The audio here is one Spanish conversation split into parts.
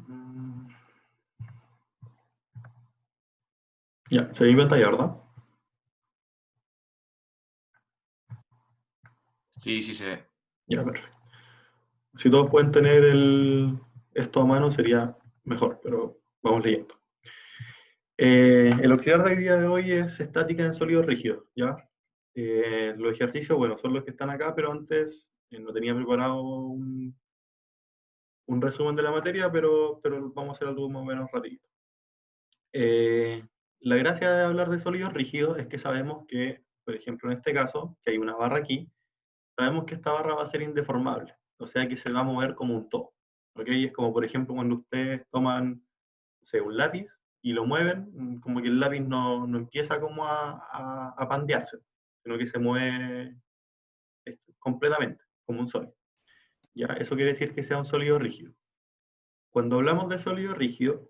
Mm. Ya, se ve mi pantalla, ¿verdad? Sí, sí se ve. Ya, perfecto. Si todos pueden tener esto a mano sería mejor, pero vamos leyendo. El auxiliar de día de hoy es estática en sólidos rígidos, ¿ya? Los ejercicios, bueno, son los que están acá, pero antes no tenía preparado un resumen de la materia, pero vamos a hacer algo más o menos rapidito. Eh, la gracia de hablar de sólidos rígidos es que sabemos que, por ejemplo, en este caso, que hay una barra aquí, sabemos que esta barra va a ser indeformable, o sea que se va a mover como un todo. ¿Ok? Es como, por ejemplo, cuando ustedes toman, no sé, un lápiz y lo mueven, como que el lápiz no empieza como a pandearse, sino que se mueve completamente, como un sólido. ¿Ya? Eso quiere decir que sea un sólido rígido. Cuando hablamos de sólido rígido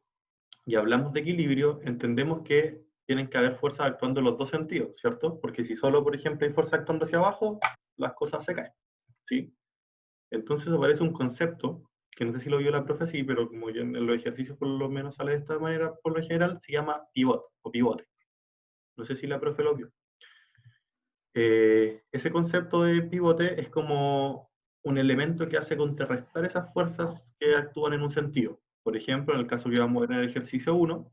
y hablamos de equilibrio, entendemos que tienen que haber fuerzas actuando en los dos sentidos, ¿cierto? Porque si solo, por ejemplo, hay fuerza actuando hacia abajo, las cosas se caen, ¿sí? Entonces aparece un concepto, que no sé si lo vio la profe, sí, pero como ya en los ejercicios por lo menos sale de esta manera, por lo general, se llama pivot o pivote. No sé si la profe lo vio. Ese concepto de pivote es como un elemento que hace contrarrestar esas fuerzas que actúan en un sentido. Por ejemplo, en el caso que vamos a ver en el ejercicio 1,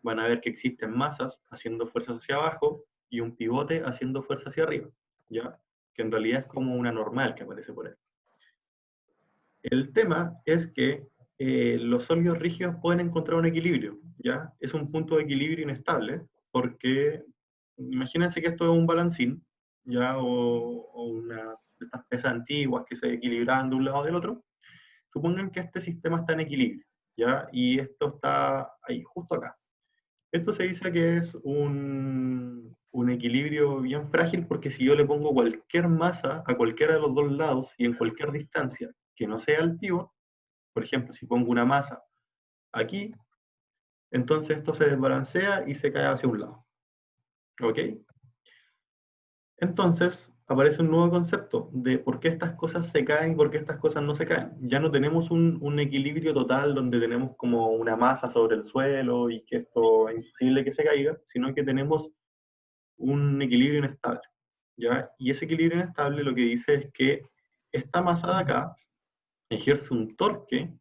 van a ver que existen masas haciendo fuerzas hacia abajo y un pivote haciendo fuerza hacia arriba, ¿ya? Que en realidad es como una normal que aparece por ahí. El tema es que los sólidos rígidos pueden encontrar un equilibrio, ¿ya? Es un punto de equilibrio inestable, porque imagínense que esto es un balancín, ¿ya? O una de estas pesas antiguas que se equilibraban de un lado del otro. Supongan que este sistema está en equilibrio, ¿ya? Y esto está ahí, justo acá. Esto se dice que es un equilibrio bien frágil porque si yo le pongo cualquier masa a cualquiera de los dos lados y en cualquier distancia que no sea el pivot, por ejemplo, si pongo una masa aquí, entonces esto se desbalancea y se cae hacia un lado. ¿Ok? Entonces aparece un nuevo concepto de por qué estas cosas se caen y por qué estas cosas no se caen. Ya no tenemos un equilibrio total donde tenemos como una masa sobre el suelo y que esto es imposible que se caiga, sino que tenemos un equilibrio inestable, ¿ya? Y ese equilibrio inestable lo que dice es que esta masa de acá ejerce un torque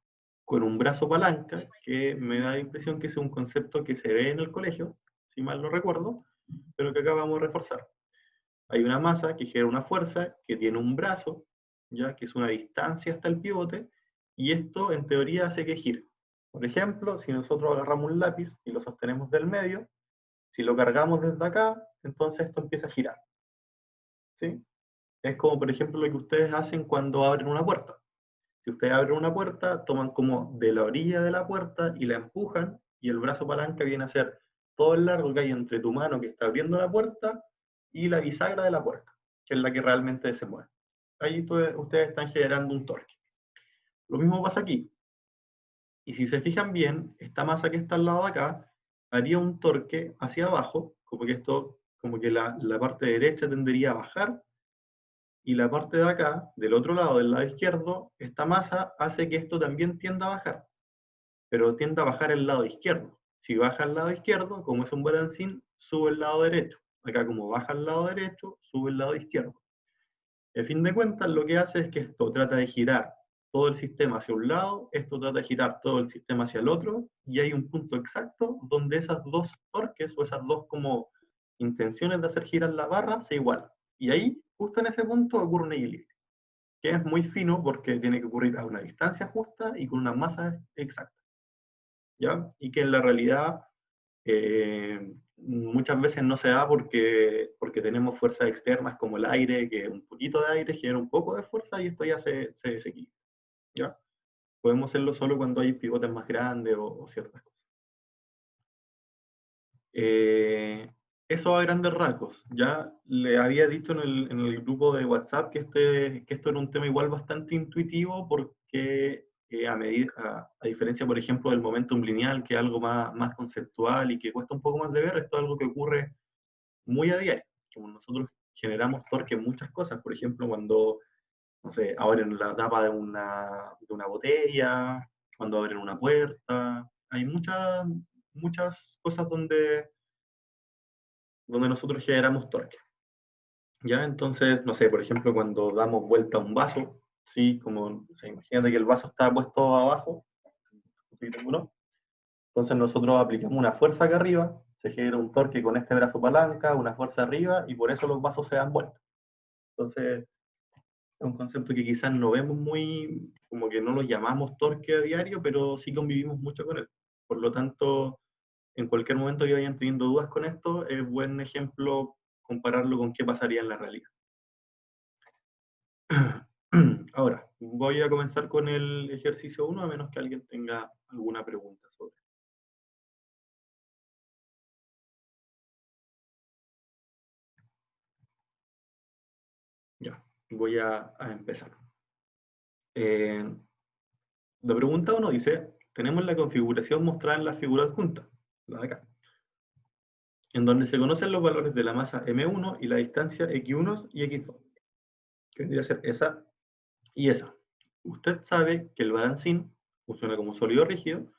con un brazo palanca, que me da la impresión que es un concepto que se ve en el colegio, si mal no recuerdo, pero que acá vamos a reforzar. Hay una masa que genera una fuerza que tiene un brazo, ya que es una distancia hasta el pivote, y esto en teoría hace que gire. Por ejemplo, si nosotros agarramos un lápiz y lo sostenemos del medio, si lo cargamos desde acá, entonces esto empieza a girar. ¿Sí? Es como, por ejemplo, lo que ustedes hacen cuando abren una puerta. Si ustedes abren una puerta, toman como de la orilla de la puerta y la empujan, y el brazo palanca viene a ser todo el largo que hay entre tu mano que está abriendo la puerta y la bisagra de la puerta, que es la que realmente se mueve. Ahí ustedes están generando un torque. Lo mismo pasa aquí. Y si se fijan bien, esta masa que está al lado de acá haría un torque hacia abajo, como que esto, como que la parte derecha tendería a bajar y la parte de acá, del otro lado, del lado izquierdo, esta masa hace que esto también tienda a bajar, pero tiende a bajar el lado izquierdo. Si baja el lado izquierdo, como es un balancín, sube el lado derecho. Acá como baja el lado derecho, sube el lado izquierdo. En fin de cuentas, lo que hace es que esto trata de girar todo el sistema hacia un lado, esto trata de girar todo el sistema hacia el otro, y hay un punto exacto donde esas dos torques o esas dos como intenciones de hacer girar la barra se igualan. Y ahí, justo en ese punto, ocurre un equilibrio, que es muy fino porque tiene que ocurrir a una distancia justa y con una masa exacta, ¿ya? Y que en la realidad muchas veces no se da porque tenemos fuerzas externas como el aire, que un poquito de aire genera un poco de fuerza y esto ya se desequilibra, ¿ya? Podemos hacerlo solo cuando hay pivotes más grandes o ciertas cosas. Eh, Eso a grandes rasgos. Ya le había dicho en el grupo de WhatsApp que esto era un tema igual bastante intuitivo porque a diferencia, por ejemplo, del momentum lineal, que es algo más conceptual y que cuesta un poco más de ver, esto es algo que ocurre muy a diario. Como nosotros generamos torque en muchas cosas, por ejemplo, cuando, no sé, ahora en la tapa de una botella, cuando abren una puerta. Hay muchas cosas donde nosotros generamos torque. ¿Ya? Entonces, no sé, por ejemplo, cuando damos vuelta a un vaso, ¿sí? Como, o sea, imagínate que el vaso está puesto abajo, ¿no? Entonces nosotros aplicamos una fuerza acá arriba, se genera un torque con este brazo palanca, una fuerza arriba, y por eso los vasos se dan vuelta. Entonces, es un concepto que quizás no vemos muy, como que no lo llamamos torque a diario, pero sí convivimos mucho con él. Por lo tanto, en cualquier momento que vayan teniendo dudas con esto, es buen ejemplo compararlo con qué pasaría en la realidad. Ahora, voy a comenzar con el ejercicio 1, a menos que alguien tenga alguna pregunta sobre. Ya, voy a empezar. La pregunta 1 dice, tenemos la configuración mostrada en la figura adjunta, la de acá, en donde se conocen los valores de la masa M1 y la distancia X1 y X2, que vendría a ser esa y esa. Usted sabe que el balancín funciona como sólido rígido,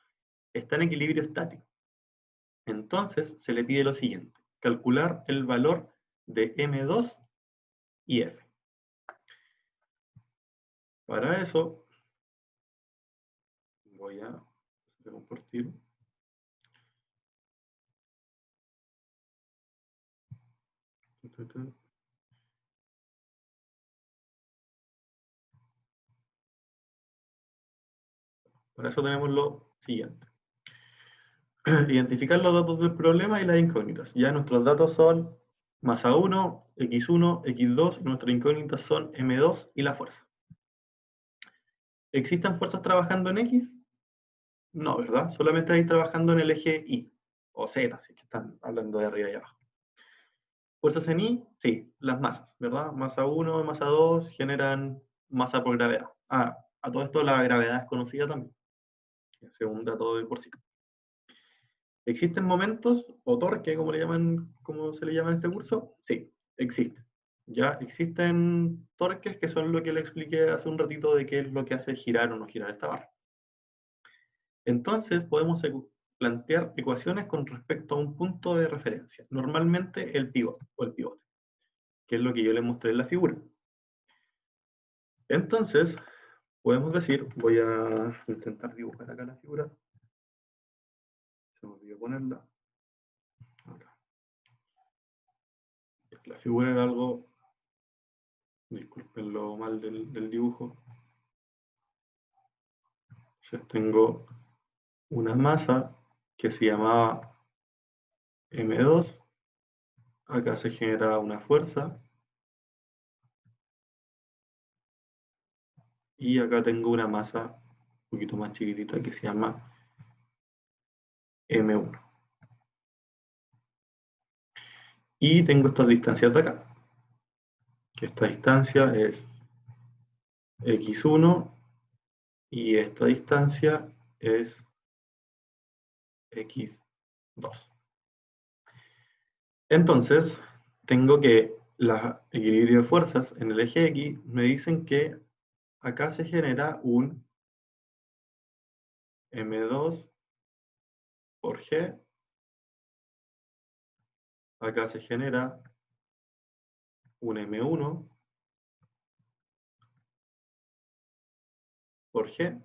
está en equilibrio estático. Entonces se le pide lo siguiente, calcular el valor de M2 y F. Para eso voy a compartir. Para eso tenemos lo siguiente. Identificar los datos del problema y las incógnitas. Ya nuestros datos son masa 1, X1, X2, y nuestras incógnitas son M2 y la fuerza. ¿Existen fuerzas trabajando en X? No, ¿verdad? Solamente hay trabajando en el eje Y, o Z, si están hablando de arriba y abajo. ¿Fuerzas en Y? Sí, las masas, ¿verdad? Masa 1 y masa 2 generan masa por gravedad. A todo esto la gravedad es conocida también. Es un dato de por sí. ¿Existen momentos o torque, como se le llama en este curso? Sí, existen. Ya existen torques que son lo que le expliqué hace un ratito de qué es lo que hace girar o no girar esta barra. Entonces podemos plantear ecuaciones con respecto a un punto de referencia, normalmente el pivote o el pivote, que es lo que yo le mostré en la figura. Entonces, podemos decir, voy a intentar dibujar acá la figura. Se me olvidó ponerla. Acá. La figura era algo, disculpen lo mal del dibujo. Entonces tengo una masa que se llamaba M2. Acá se genera una fuerza. Y acá tengo una masa un poquito más chiquitita que se llama M1. Y tengo estas distancias de acá. Que esta distancia es X1 y esta distancia es X2. Entonces, tengo que los equilibrios de fuerzas en el eje X me dicen que acá se genera un M2 por G. Acá se genera un M1 por G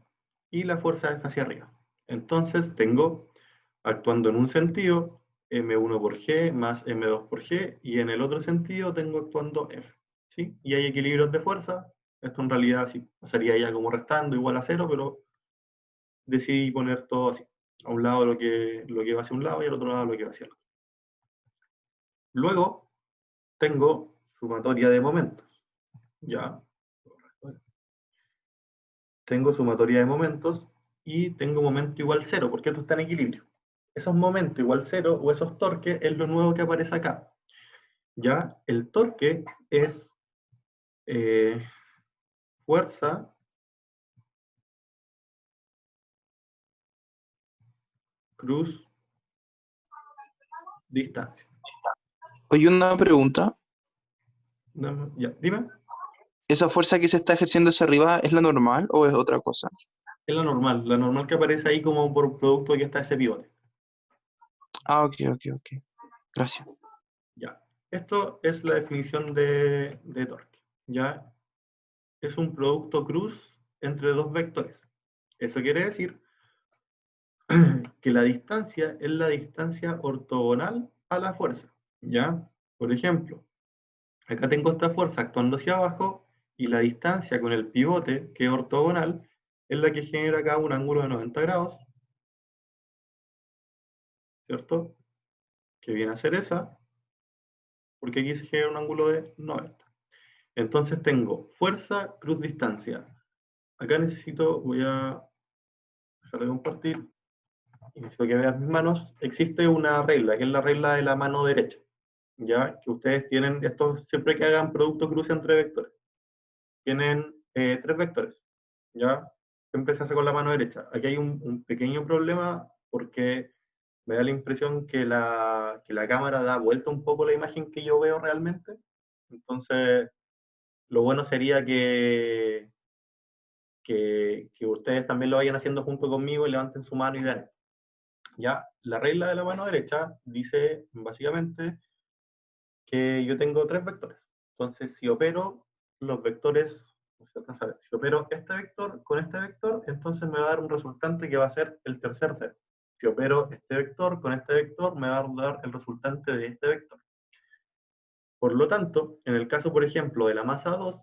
y la fuerza es hacia arriba. Entonces tengo, actuando en un sentido, M1 por G más M2 por G, y en el otro sentido tengo actuando F. ¿Sí? Y hay equilibrios de fuerza. Esto en realidad sí pasaría ya como restando igual a cero, pero decidí poner todo así. A un lado lo que va hacia un lado y al otro lado lo que va hacia el otro. Luego tengo sumatoria de momentos. Ya. Tengo sumatoria de momentos y tengo momento igual cero, porque esto está en equilibrio. Esos momentos igual cero o esos torques es lo nuevo que aparece acá. Ya, el torque es fuerza cruz distancia. Oye, una pregunta. Ya, dime. ¿Esa fuerza que se está ejerciendo hacia arriba es la normal o es otra cosa? Es la normal que aparece ahí como por producto que está ese pivote. Ah, ok, ok, ok. Gracias. Ya. Esto es la definición de torque. Ya es un producto cruz entre dos vectores. Eso quiere decir que la distancia es la distancia ortogonal a la fuerza. ¿Ya? Por ejemplo, acá tengo esta fuerza actuando hacia abajo y la distancia con el pivote, que es ortogonal, es la que genera acá un ángulo de 90 grados, ¿cierto? Que viene a ser esa, porque aquí se genera un ángulo de 90. Entonces tengo fuerza, cruz, distancia. Acá necesito, voy a dejar de compartir, y necesito que veas mis manos. Existe una regla, que es la regla de la mano derecha. Ya que ustedes tienen, esto siempre que hagan producto cruce entre vectores, tienen tres vectores. Ya siempre se hace con la mano derecha. Aquí hay un pequeño problema porque me da la impresión que la cámara da vuelta un poco la imagen que yo veo realmente. Entonces, lo bueno sería que ustedes también lo vayan haciendo junto conmigo y levanten su mano y vean. Ya, la regla de la mano derecha dice básicamente que yo tengo tres vectores. Entonces, si opero los vectores, si opero este vector con este vector, entonces me va a dar un resultante que va a ser el tercer cero. Si opero este vector con este vector, me va a dar el resultante de este vector. Por lo tanto, en el caso, por ejemplo, de la masa 2,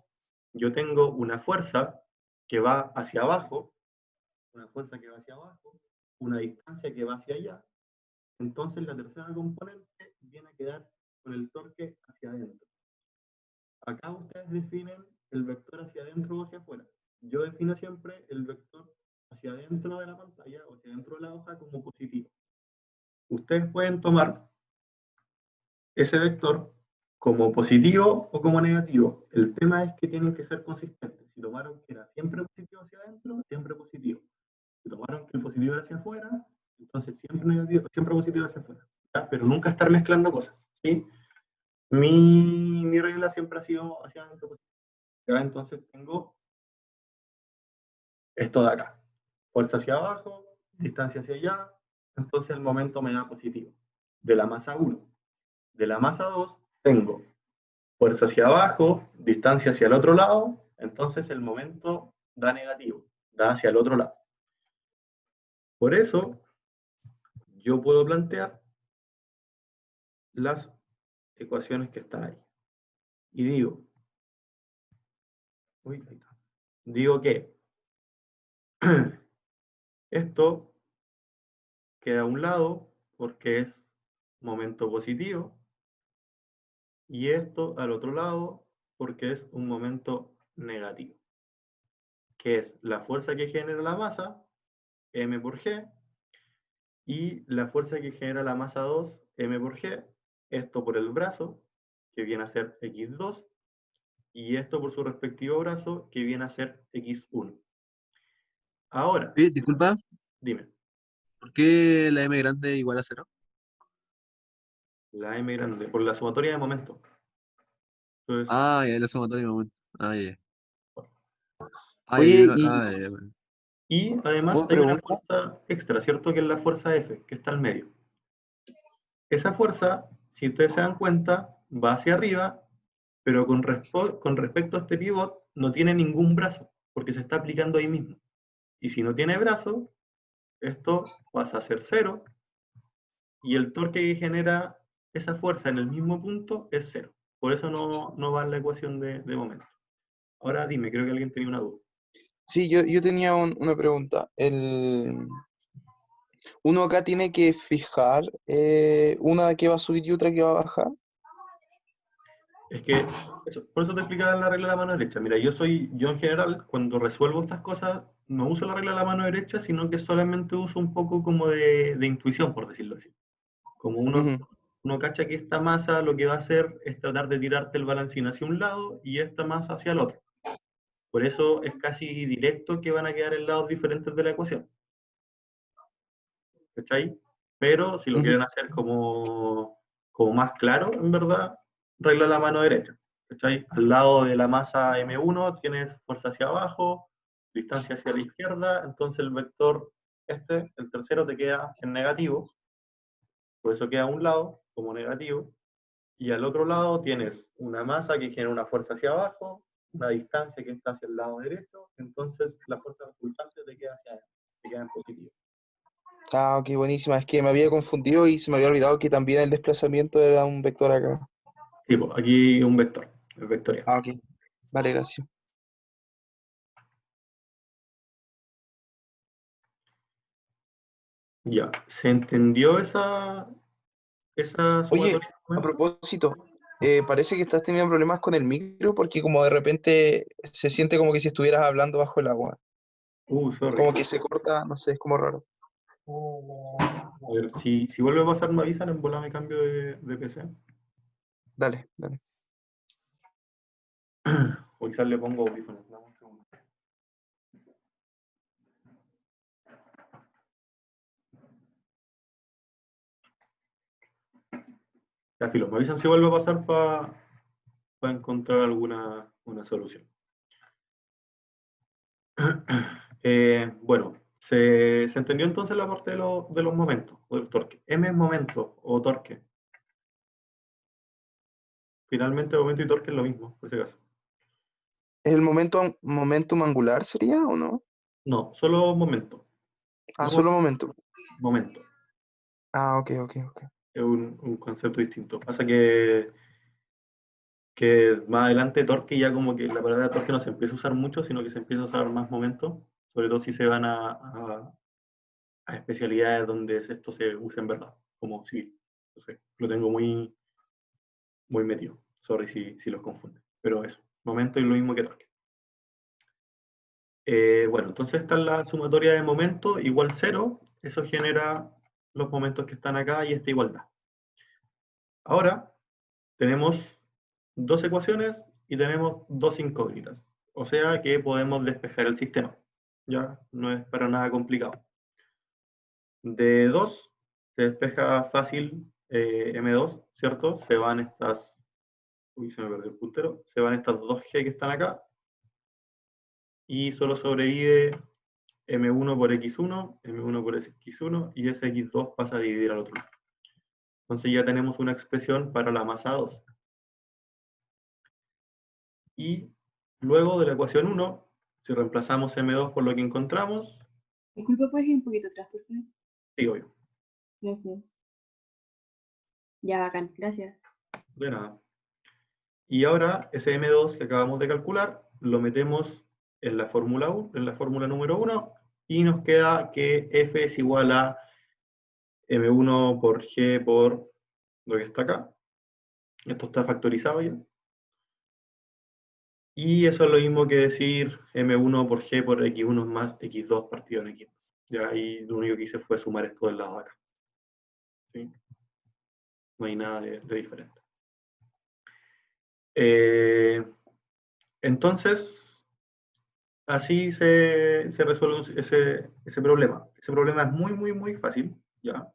yo tengo una fuerza que va hacia abajo, una fuerza que va hacia abajo, una distancia que va hacia allá. Entonces la tercera componente viene a quedar con el torque hacia adentro. Acá ustedes definen el vector hacia adentro o hacia afuera. Yo defino siempre el vector hacia adentro de la pantalla o hacia adentro de la hoja como positivo. Ustedes pueden tomar ese vector como positivo o como negativo. El tema es que tienen que ser consistentes. Si tomaron que era siempre positivo hacia adentro, siempre positivo. Si tomaron que el positivo era hacia afuera, entonces siempre negativo, siempre positivo hacia afuera. ¿Ya? Pero nunca estar mezclando cosas. ¿Sí? Mi regla siempre ha sido hacia adentro positivo. ¿Ya? Entonces tengo esto de acá. Fuerza hacia abajo, distancia hacia allá, entonces el momento me da positivo. De la masa 1. De la masa 2 tengo fuerza hacia abajo, distancia hacia el otro lado, entonces el momento da negativo, da hacia el otro lado. Por eso, yo puedo plantear las ecuaciones que están ahí. Y digo, digo que esto queda a un lado porque es momento positivo y esto al otro lado porque es un momento negativo, que es la fuerza que genera la masa, m por g, y la fuerza que genera la masa 2, m por g, esto por el brazo, que viene a ser x2, y esto por su respectivo brazo, que viene a ser x1. Ahora, Disculpa, dime, ¿por qué la M grande es igual a cero? la m grande, por la sumatoria de momentos. Entonces, Ah, ya, la sumatoria de momento. Ah, ya. Ah, ya, Oye, ya. y además una hay una pregunta. fuerza extra, ¿cierto? Que es la fuerza F, que está al medio. Esa fuerza, si ustedes se dan cuenta, va hacia arriba, pero con respecto a este pivot no tiene ningún brazo, porque se está aplicando ahí mismo. Y si no tiene brazo, esto pasa a ser cero, y el torque que genera esa fuerza en el mismo punto es cero. Por eso no va en la ecuación de momento. Ahora dime, creo que alguien tenía una duda. Sí, yo tenía una pregunta. Uno acá tiene que fijar una que va a subir y otra que va a bajar. Es que, por eso te explicaba la regla de la mano derecha. Mira, yo en general, cuando resuelvo estas cosas, no uso la regla de la mano derecha, sino que solamente uso un poco como de intuición, por decirlo así. Como Ujú. uno cacha que esta masa lo que va a hacer es tratar de tirarte el balancín hacia un lado y esta masa hacia el otro. Por eso es casi directo que van a quedar en lados diferentes de la ecuación. ¿Cachai? Pero si lo Ujú. quieren hacer como más claro, en verdad, regla la mano derecha. ¿Cachai? Al lado de la masa M1 tienes fuerza hacia abajo, distancia hacia la izquierda, entonces el vector el tercero, te queda en negativo, por eso queda a un lado como negativo, y al otro lado tienes una masa que genera una fuerza hacia abajo, una distancia que está hacia el lado derecho, entonces la fuerza resultante te queda hacia adentro, te queda en positivo. Ah, ok, buenísima. Es que me había confundido y se me había olvidado que también el desplazamiento era un vector acá. Sí, pues, aquí un vector, el vectorial. Ah, ok. Vale, gracias. Ya, ¿se entendió esa Oye, sumatoria de a momentos? propósito, parece que estás teniendo problemas con el micro porque como de repente se siente como que si estuvieras hablando bajo el agua. Sorry. Como que se corta, no sé, es como raro. A ver, si vuelve a pasar, me avisan, en bola me cambio de PC. Dale, dale. O quizás le pongo audífonos. Dame un segundo. Ya, filo, me avisan si vuelve a pasar para encontrar alguna una solución. Bueno, se entendió entonces la parte de los momentos, o del torque. M es momento o torque. Finalmente, momento y torque es lo mismo, por si acaso. ¿Es el momentum angular sería o no? No, solo momento. Ah, No solo momento. momento. Ah, ok, ok, ok. Es un concepto distinto. Pasa que más adelante torque ya como que la palabra torque no se empieza a usar mucho, sino que se empieza a usar más momento, sobre todo si se van a especialidades donde esto se usa en verdad, como civil. Entonces, lo tengo muy metido. Sorry si los confunde. Pero eso, momento es lo mismo que torque. Bueno, entonces está la sumatoria de momento igual 0, eso genera los momentos que están acá y esta igualdad. Ahora tenemos dos ecuaciones y tenemos dos incógnitas. O sea que podemos despejar el sistema. Ya no es para nada complicado. De 2 se despeja fácil M2, ¿cierto? Se van estas, uy, se me perdió el puntero, se van estas dos G que están acá y solo sobrevive M1 por X1, M1 por X1 y ese X2 pasa a dividir al otro lado. Entonces ya tenemos una expresión para la masa 2. Y luego de la ecuación 1, si reemplazamos M2 por lo que encontramos, Disculpa, ¿puedes ir un poquito atrás, por favor? sí, obvio, Gracias. Ya, bacán, gracias. de nada. Y ahora ese M2 que acabamos de calcular, lo metemos en la fórmula 1, en la fórmula número 1, y nos queda que F es igual a M1 por G por lo que está acá. Esto está factorizado ya. Y eso es lo mismo que decir M1 por G por X1 más X2 partido en X2. Ya ahí lo único que hice fue sumar esto del lado de acá. ¿Sí? No hay nada de diferente. Entonces, así se resuelve ese problema. Ese problema es muy fácil, ¿ya?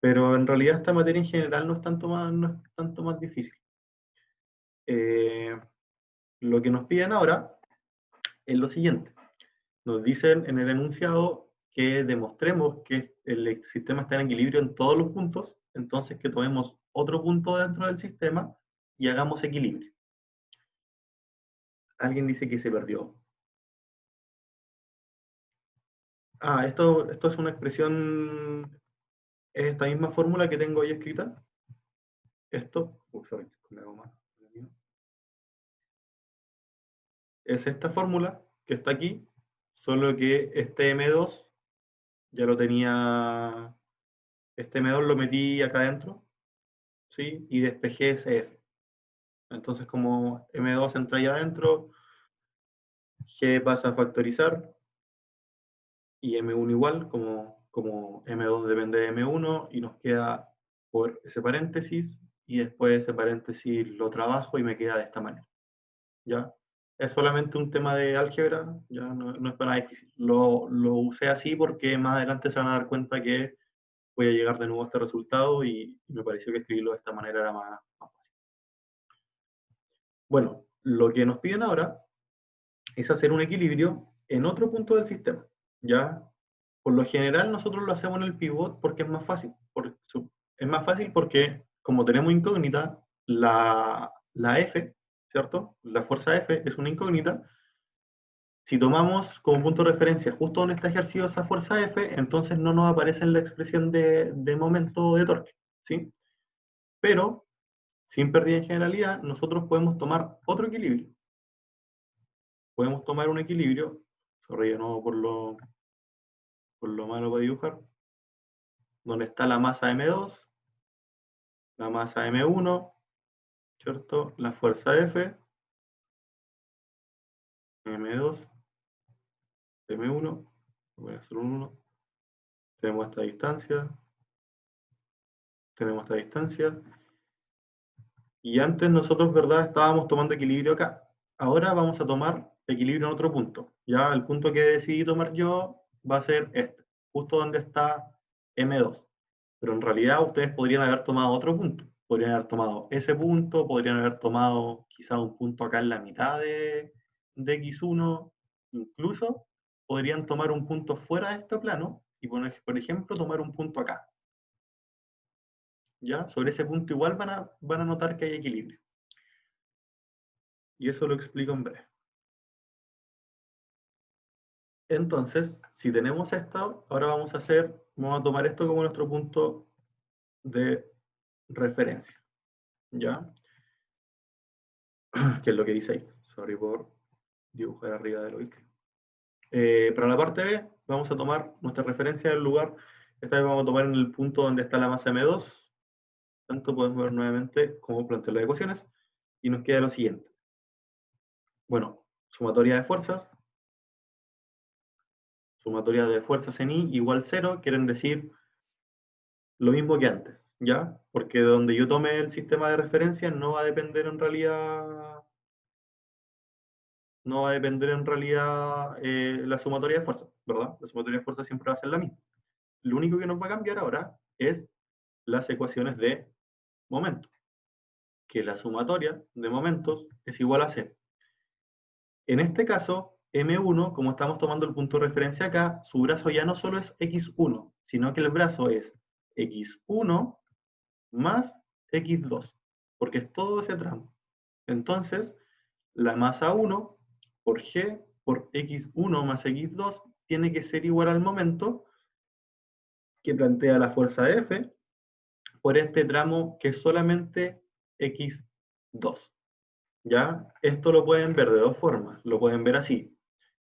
Pero en realidad esta materia en general no es tanto más difícil. Lo que nos piden ahora es lo siguiente. Nos dicen en el enunciado que demostremos que el sistema está en equilibrio en todos los puntos, entonces que tomemos otro punto dentro del sistema y hagamos equilibrio. Alguien dice que se perdió. Esto es una expresión, es esta misma fórmula que tengo ahí escrita. Sorry, con la goma. Es esta fórmula que está aquí, solo que este M2 ya lo tenía, este M2 lo metí acá adentro, ¿sí? Y despejé ese F. Entonces, como M2 entra ahí adentro, G pasa a factorizar y M1 igual, como M2 depende de M1, y nos queda por ese paréntesis, y después ese paréntesis lo trabajo y me queda de esta manera. ¿Ya? Es solamente un tema de álgebra, ya no es para nada difícil. Lo usé así porque más adelante se van a dar cuenta que voy a llegar de nuevo a este resultado y me pareció que escribirlo de esta manera era más fácil. Bueno, lo que nos piden ahora es hacer un equilibrio en otro punto del sistema, ¿ya? Por lo general nosotros lo hacemos en el pivot porque es más fácil. Es más fácil porque, como tenemos incógnita, la F, ¿cierto? La fuerza F es una incógnita. Si tomamos como punto de referencia justo donde está ejercido esa fuerza F, entonces no nos aparece en la expresión de momento de torque, ¿sí? Pero, sin pérdida en generalidad, nosotros podemos tomar otro equilibrio. Podemos tomar un equilibrio, sorry de nuevo por lo malo para dibujar, donde está la masa M2, la masa M1, ¿cierto? La fuerza F, M2, M1, voy a hacer un 1, tenemos esta distancia, y antes nosotros, ¿verdad?, estábamos tomando equilibrio acá. Ahora vamos a tomar equilibrio en otro punto. Ya el punto que decidí tomar yo va a ser este, justo donde está M2. Pero en realidad ustedes podrían haber tomado otro punto. Podrían haber tomado ese punto, podrían haber tomado quizá un punto acá en la mitad de X1, incluso podrían tomar un punto fuera de este plano y, por ejemplo, tomar un punto acá. ¿Ya? Sobre ese punto igual van a notar que hay equilibrio. Y eso lo explico en breve. Entonces, si tenemos esto, ahora vamos a tomar esto como nuestro punto de referencia. ¿Ya? Que es lo que dice ahí. Sorry por dibujar arriba de lo que escribo. Para la parte B, vamos a tomar nuestra referencia del lugar. Esta vez vamos a tomar en el punto donde está la masa M2. Tanto podemos ver nuevamente cómo planteo las ecuaciones. Y nos queda lo siguiente. Bueno, sumatoria de fuerzas. Sumatoria de fuerzas en I igual 0, quieren decir lo mismo que antes, ¿ya? Porque donde yo tome el sistema de referencia no va a depender en realidad la sumatoria de fuerzas, ¿verdad? La sumatoria de fuerzas siempre va a ser la misma. Lo único que nos va a cambiar ahora es las ecuaciones de momento, que la sumatoria de momentos es igual a 0. En este caso, M1, como estamos tomando el punto de referencia acá, su brazo ya no solo es X1, sino que el brazo es X1 más X2, porque es todo ese tramo. Entonces, la masa 1 por G por X1 más X2 tiene que ser igual al momento que plantea la fuerza F por este tramo que es solamente X2. ¿Ya? Esto lo pueden ver de dos formas. Lo pueden ver así.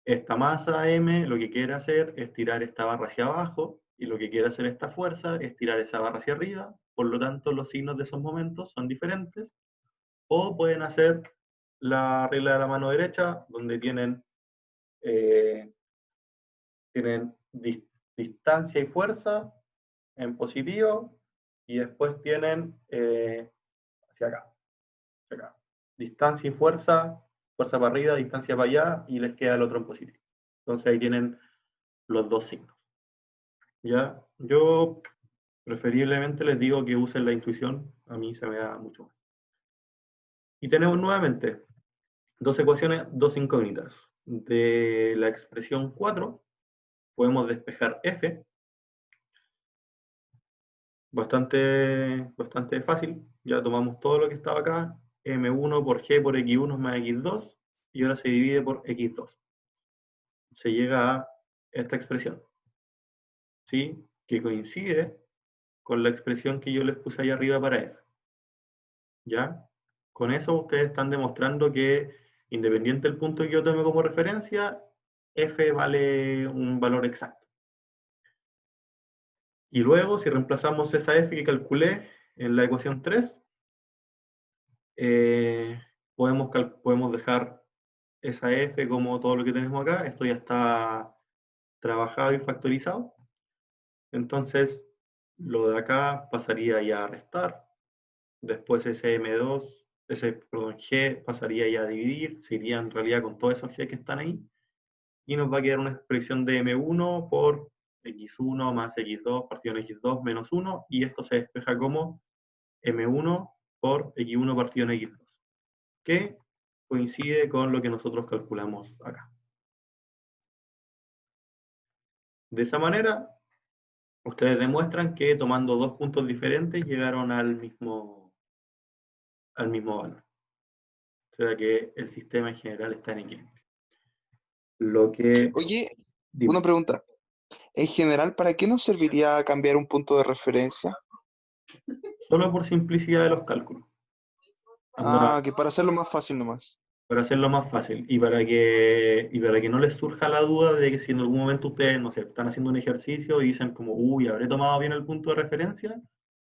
Esta masa M lo que quiere hacer es tirar esta barra hacia abajo y lo que quiere hacer esta fuerza es tirar esa barra hacia arriba. Por lo tanto, los signos de esos momentos son diferentes. O pueden hacer la regla de la mano derecha, donde tienen distancia y fuerza en positivo, y después tienen hacia acá, distancia y fuerza para arriba, distancia para allá, y les queda el otro en positivo. Entonces ahí tienen los dos signos. ¿Ya? Yo preferiblemente les digo que usen la intuición, a mí se me da mucho más. Y tenemos nuevamente dos ecuaciones, dos incógnitas. De la expresión 4 podemos despejar f, bastante fácil. Ya tomamos todo lo que estaba acá, m1 por g por x1 más x2, y ahora se divide por x2. Se llega a esta expresión, ¿sí? Que coincide con la expresión que yo les puse ahí arriba para f. ¿Ya? Con eso ustedes están demostrando que, independiente del punto que yo tome como referencia, f vale un valor exacto. Y luego, si reemplazamos esa f que calculé en la ecuación 3, podemos dejar esa f como todo lo que tenemos acá. Esto ya está trabajado y factorizado. Entonces, lo de acá pasaría ya a restar. Después ese G pasaría ya a dividir. Se iría en realidad con todos esos G que están ahí. Y nos va a quedar una expresión de M1 por X1 más X2 partido en X2 menos 1. Y esto se despeja como M1 por X1 partido en X2. Que coincide con lo que nosotros calculamos acá. De esa manera, ustedes demuestran que tomando dos puntos diferentes llegaron al mismo valor. O sea que el sistema en general está en equilibrio. Lo que... Oye, Dime. una pregunta. En general, ¿para qué nos serviría cambiar un punto de referencia? Solo por simplicidad de los cálculos. Ah, Onda, que para hacerlo más fácil nomás. para hacerlo más fácil y para que no les surja la duda de que si en algún momento ustedes, no sé, están haciendo un ejercicio y dicen como, uy, ¿habré tomado bien el punto de referencia?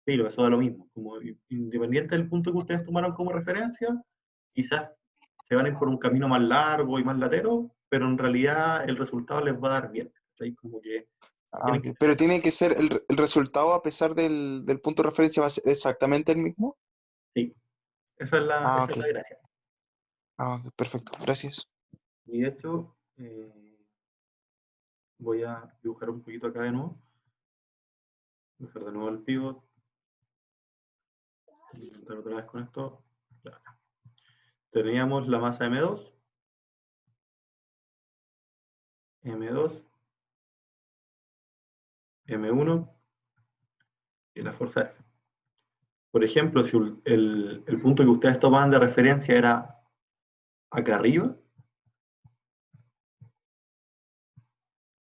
Pero eso da lo mismo. Como independiente del punto que ustedes tomaron como referencia, quizás se van a ir por un camino más largo y más latero, pero en realidad el resultado les va a dar bien. ¿Cachai? Como que Ah, tienen ok. que... Pero tiene que ser el resultado a pesar del punto de referencia va a ser exactamente el mismo. Sí, Ah, esa es ok. la gracia. Ah, ok, perfecto. Gracias. Y de hecho, voy a dibujar un poquito acá de nuevo. Dibujar de nuevo el pivot. Intentar otra vez con esto. Ya. Teníamos la masa M2, M2, M1 y la fuerza F. Por ejemplo, si el punto que ustedes tomaban de referencia era acá arriba,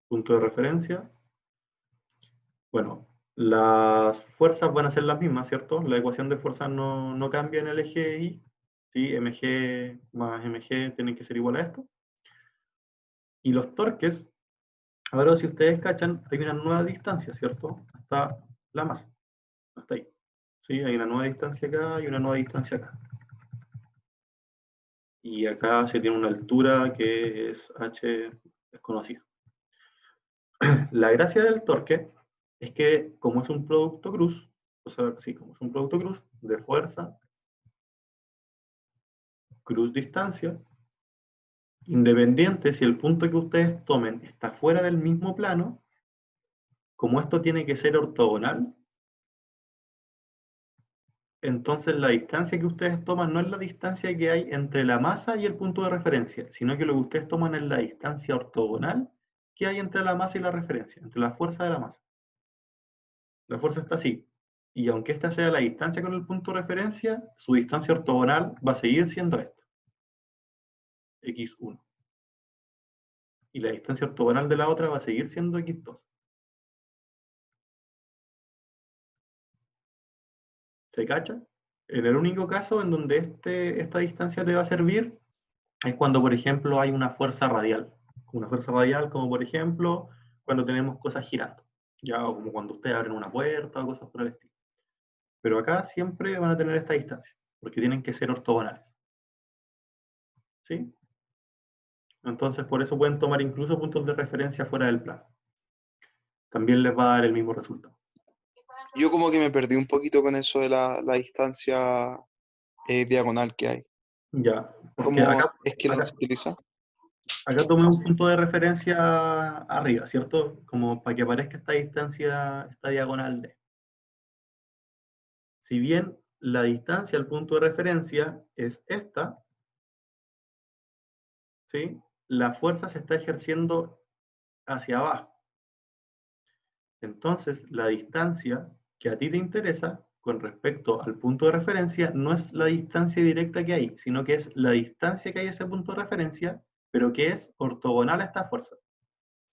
punto de referencia, bueno, las fuerzas van a ser las mismas, ¿cierto? La ecuación de fuerzas no cambia en el eje Y, ¿sí? Mg más mg tienen que ser igual a esto. Y los torques, ahora si ustedes cachan, hay una nueva distancia, ¿cierto? Hasta la masa, hasta ahí. ¿Sí? Hay una nueva distancia acá y una nueva distancia acá. Y acá se tiene una altura que es h desconocida. La gracia del torque es que como es un producto cruz, o sea, sí, como es un producto cruz de fuerza, cruz distancia, independiente si el punto que ustedes tomen está fuera del mismo plano, como esto tiene que ser ortogonal, entonces la distancia que ustedes toman no es la distancia que hay entre la masa y el punto de referencia, sino que lo que ustedes toman es la distancia ortogonal que hay entre la masa y la referencia, entre la fuerza de la masa. La fuerza está así. Y aunque esta sea la distancia con el punto de referencia, su distancia ortogonal va a seguir siendo esta, x1. Y la distancia ortogonal de la otra va a seguir siendo x2. ¿Se cacha? En el único caso en donde esta distancia te va a servir es cuando, por ejemplo, hay una fuerza radial. Una fuerza radial como, por ejemplo, cuando tenemos cosas girando. Ya, o como cuando ustedes abren una puerta o cosas por el estilo. Pero acá siempre van a tener esta distancia, porque tienen que ser ortogonales. ¿Sí? Entonces, por eso pueden tomar incluso puntos de referencia fuera del plano. También les va a dar el mismo resultado. Yo como que me perdí un poquito con eso de la distancia diagonal que hay. Ya, porque ¿Cómo es que no acá, se utiliza? acá tomé un punto de referencia arriba, ¿cierto? Como para que aparezca esta distancia, esta diagonal D. Si bien la distancia al punto de referencia es esta, ¿sí? La fuerza se está ejerciendo hacia abajo. Entonces, la distancia que a ti te interesa con respecto al punto de referencia no es la distancia directa que hay, sino que es la distancia que hay a ese punto de referencia, pero que es ortogonal a esta fuerza,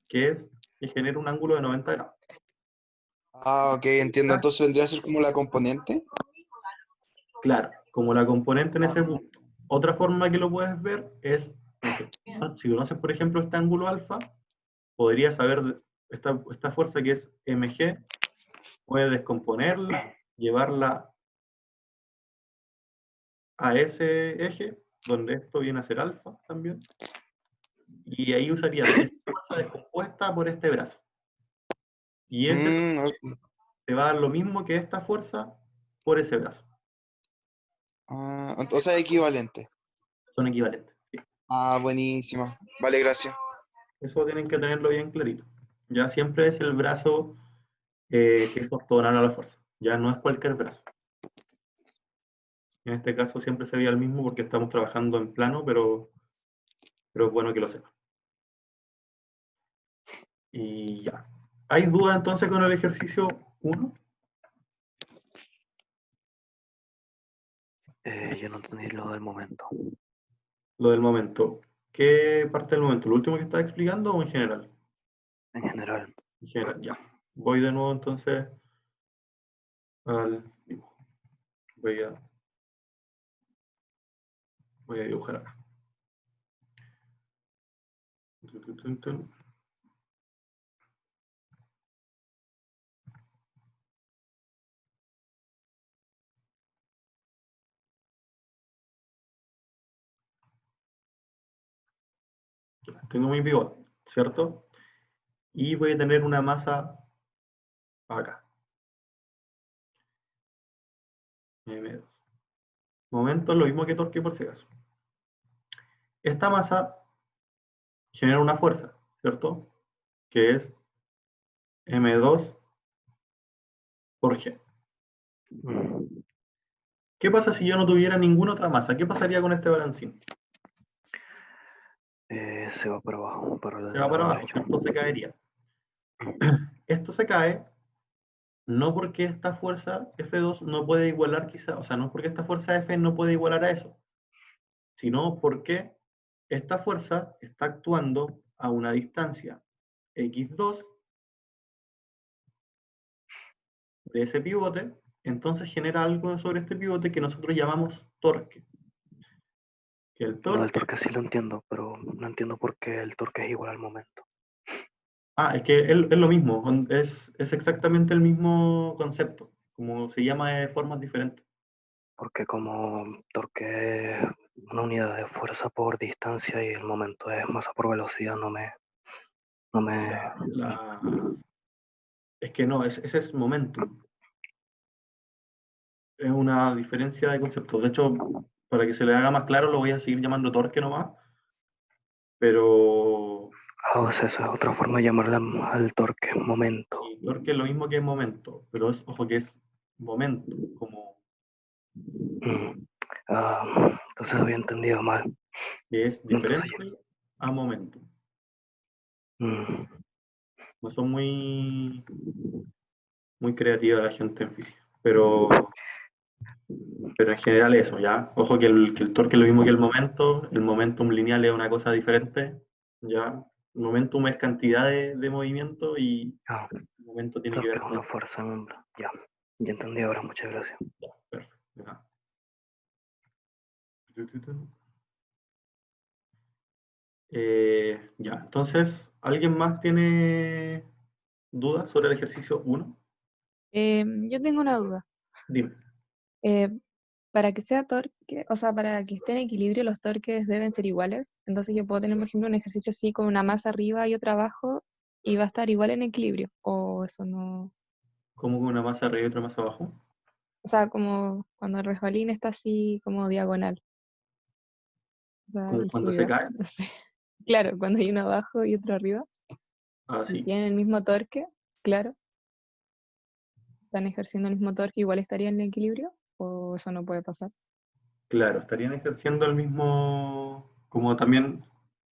que es que genera un ángulo de 90 grados. Ah, ok, entiendo. Entonces vendría a ser como la componente. Claro, como la componente en ese Ah, punto. Otra forma que lo puedes ver es, no sé, si conoces, por ejemplo, este ángulo alfa, podrías saber esta fuerza que es mg, puedes descomponerla, llevarla a ese eje, donde esto viene a ser alfa también, y ahí usarías esta fuerza descompuesta por este brazo. Y ese ok. te va a dar lo mismo que esta fuerza por ese brazo. Ah, entonces es equivalente. Son equivalentes. ¿Sí? Ah, buenísimo. Vale, gracias. Eso tienen que tenerlo bien clarito. Ya siempre es el brazo que es ortogonal a la fuerza. Ya no es cualquier brazo. En este caso siempre sería el mismo porque estamos trabajando en plano, pero es bueno que lo sepan. Y ya. ¿Hay duda entonces con el ejercicio 1? Yo no entendí lo del momento. Lo del momento. ¿Qué parte del momento? ¿Lo último que estaba explicando o en general? En general. En general, ya. Voy de nuevo entonces al dibujo. Voy a dibujar acá. Tengo mi pivote, ¿cierto? Y voy a tener una masa acá. M2. Momento, lo mismo que torque por si acaso. Esta masa genera una fuerza, ¿cierto? Que es M2 por G. Mm, ¿Qué pasa si yo no tuviera ninguna otra masa? ¿Qué pasaría con este balancín? Se va para abajo, para el Se va lado para abajo, derecho. esto se caería. Esto se cae no porque esta fuerza F2 no puede igualar quizá, o sea, no porque esta fuerza F no puede igualar a eso, sino porque esta fuerza está actuando a una distancia x2 de ese pivote, entonces genera algo sobre este pivote que nosotros llamamos torque. Que el Lo del torque, torque sí lo entiendo, pero no entiendo por qué el torque es igual al momento. es que es lo mismo, es exactamente el mismo concepto, como se llama de formas diferentes. Porque como torque es una unidad de fuerza por distancia y el momento es masa por velocidad, no me... Es que no, ese es momentum. Es una diferencia de conceptos. De hecho, para que se le haga más claro, lo voy a seguir llamando torque nomás, pero O sea, eso es otra forma de llamarle al torque, momento. y torque es lo mismo que momento, pero ojo que es momento, como Mm. Entonces había entendido mal. que es Entonces, diferente a momento. mm, No son muy creativa la gente en física, pero en general eso, ¿ya? Ojo que el torque es lo mismo que el momentum lineal es una cosa diferente, ¿ya? Momentum es cantidad de movimiento y ah, el momento tiene que torque ver es con... una fuerza en hombro. Ya, ya entendí ahora, muchas gracias. Perfecto, ¿ya? Ya, entonces, ¿alguien más tiene dudas sobre el ejercicio 1? Yo tengo una duda. Dime. Eh, para que sea torque, o sea, para que esté en equilibrio, los torques deben ser iguales. Entonces yo puedo tener, por ejemplo, un ejercicio así con una masa arriba y otra abajo y va a estar igual en equilibrio. O eso no. ¿Cómo con una masa arriba y otra masa abajo? O sea, como cuando el resbalín está así como diagonal. Va ¿Como y cuando se sube, cae? no sé. Claro, cuando hay uno abajo y otro arriba. Si Así. tienen el mismo torque, claro, están ejerciendo el mismo torque, igual estarían en equilibrio. O eso no puede pasar. Claro, estarían ejerciendo el mismo, como también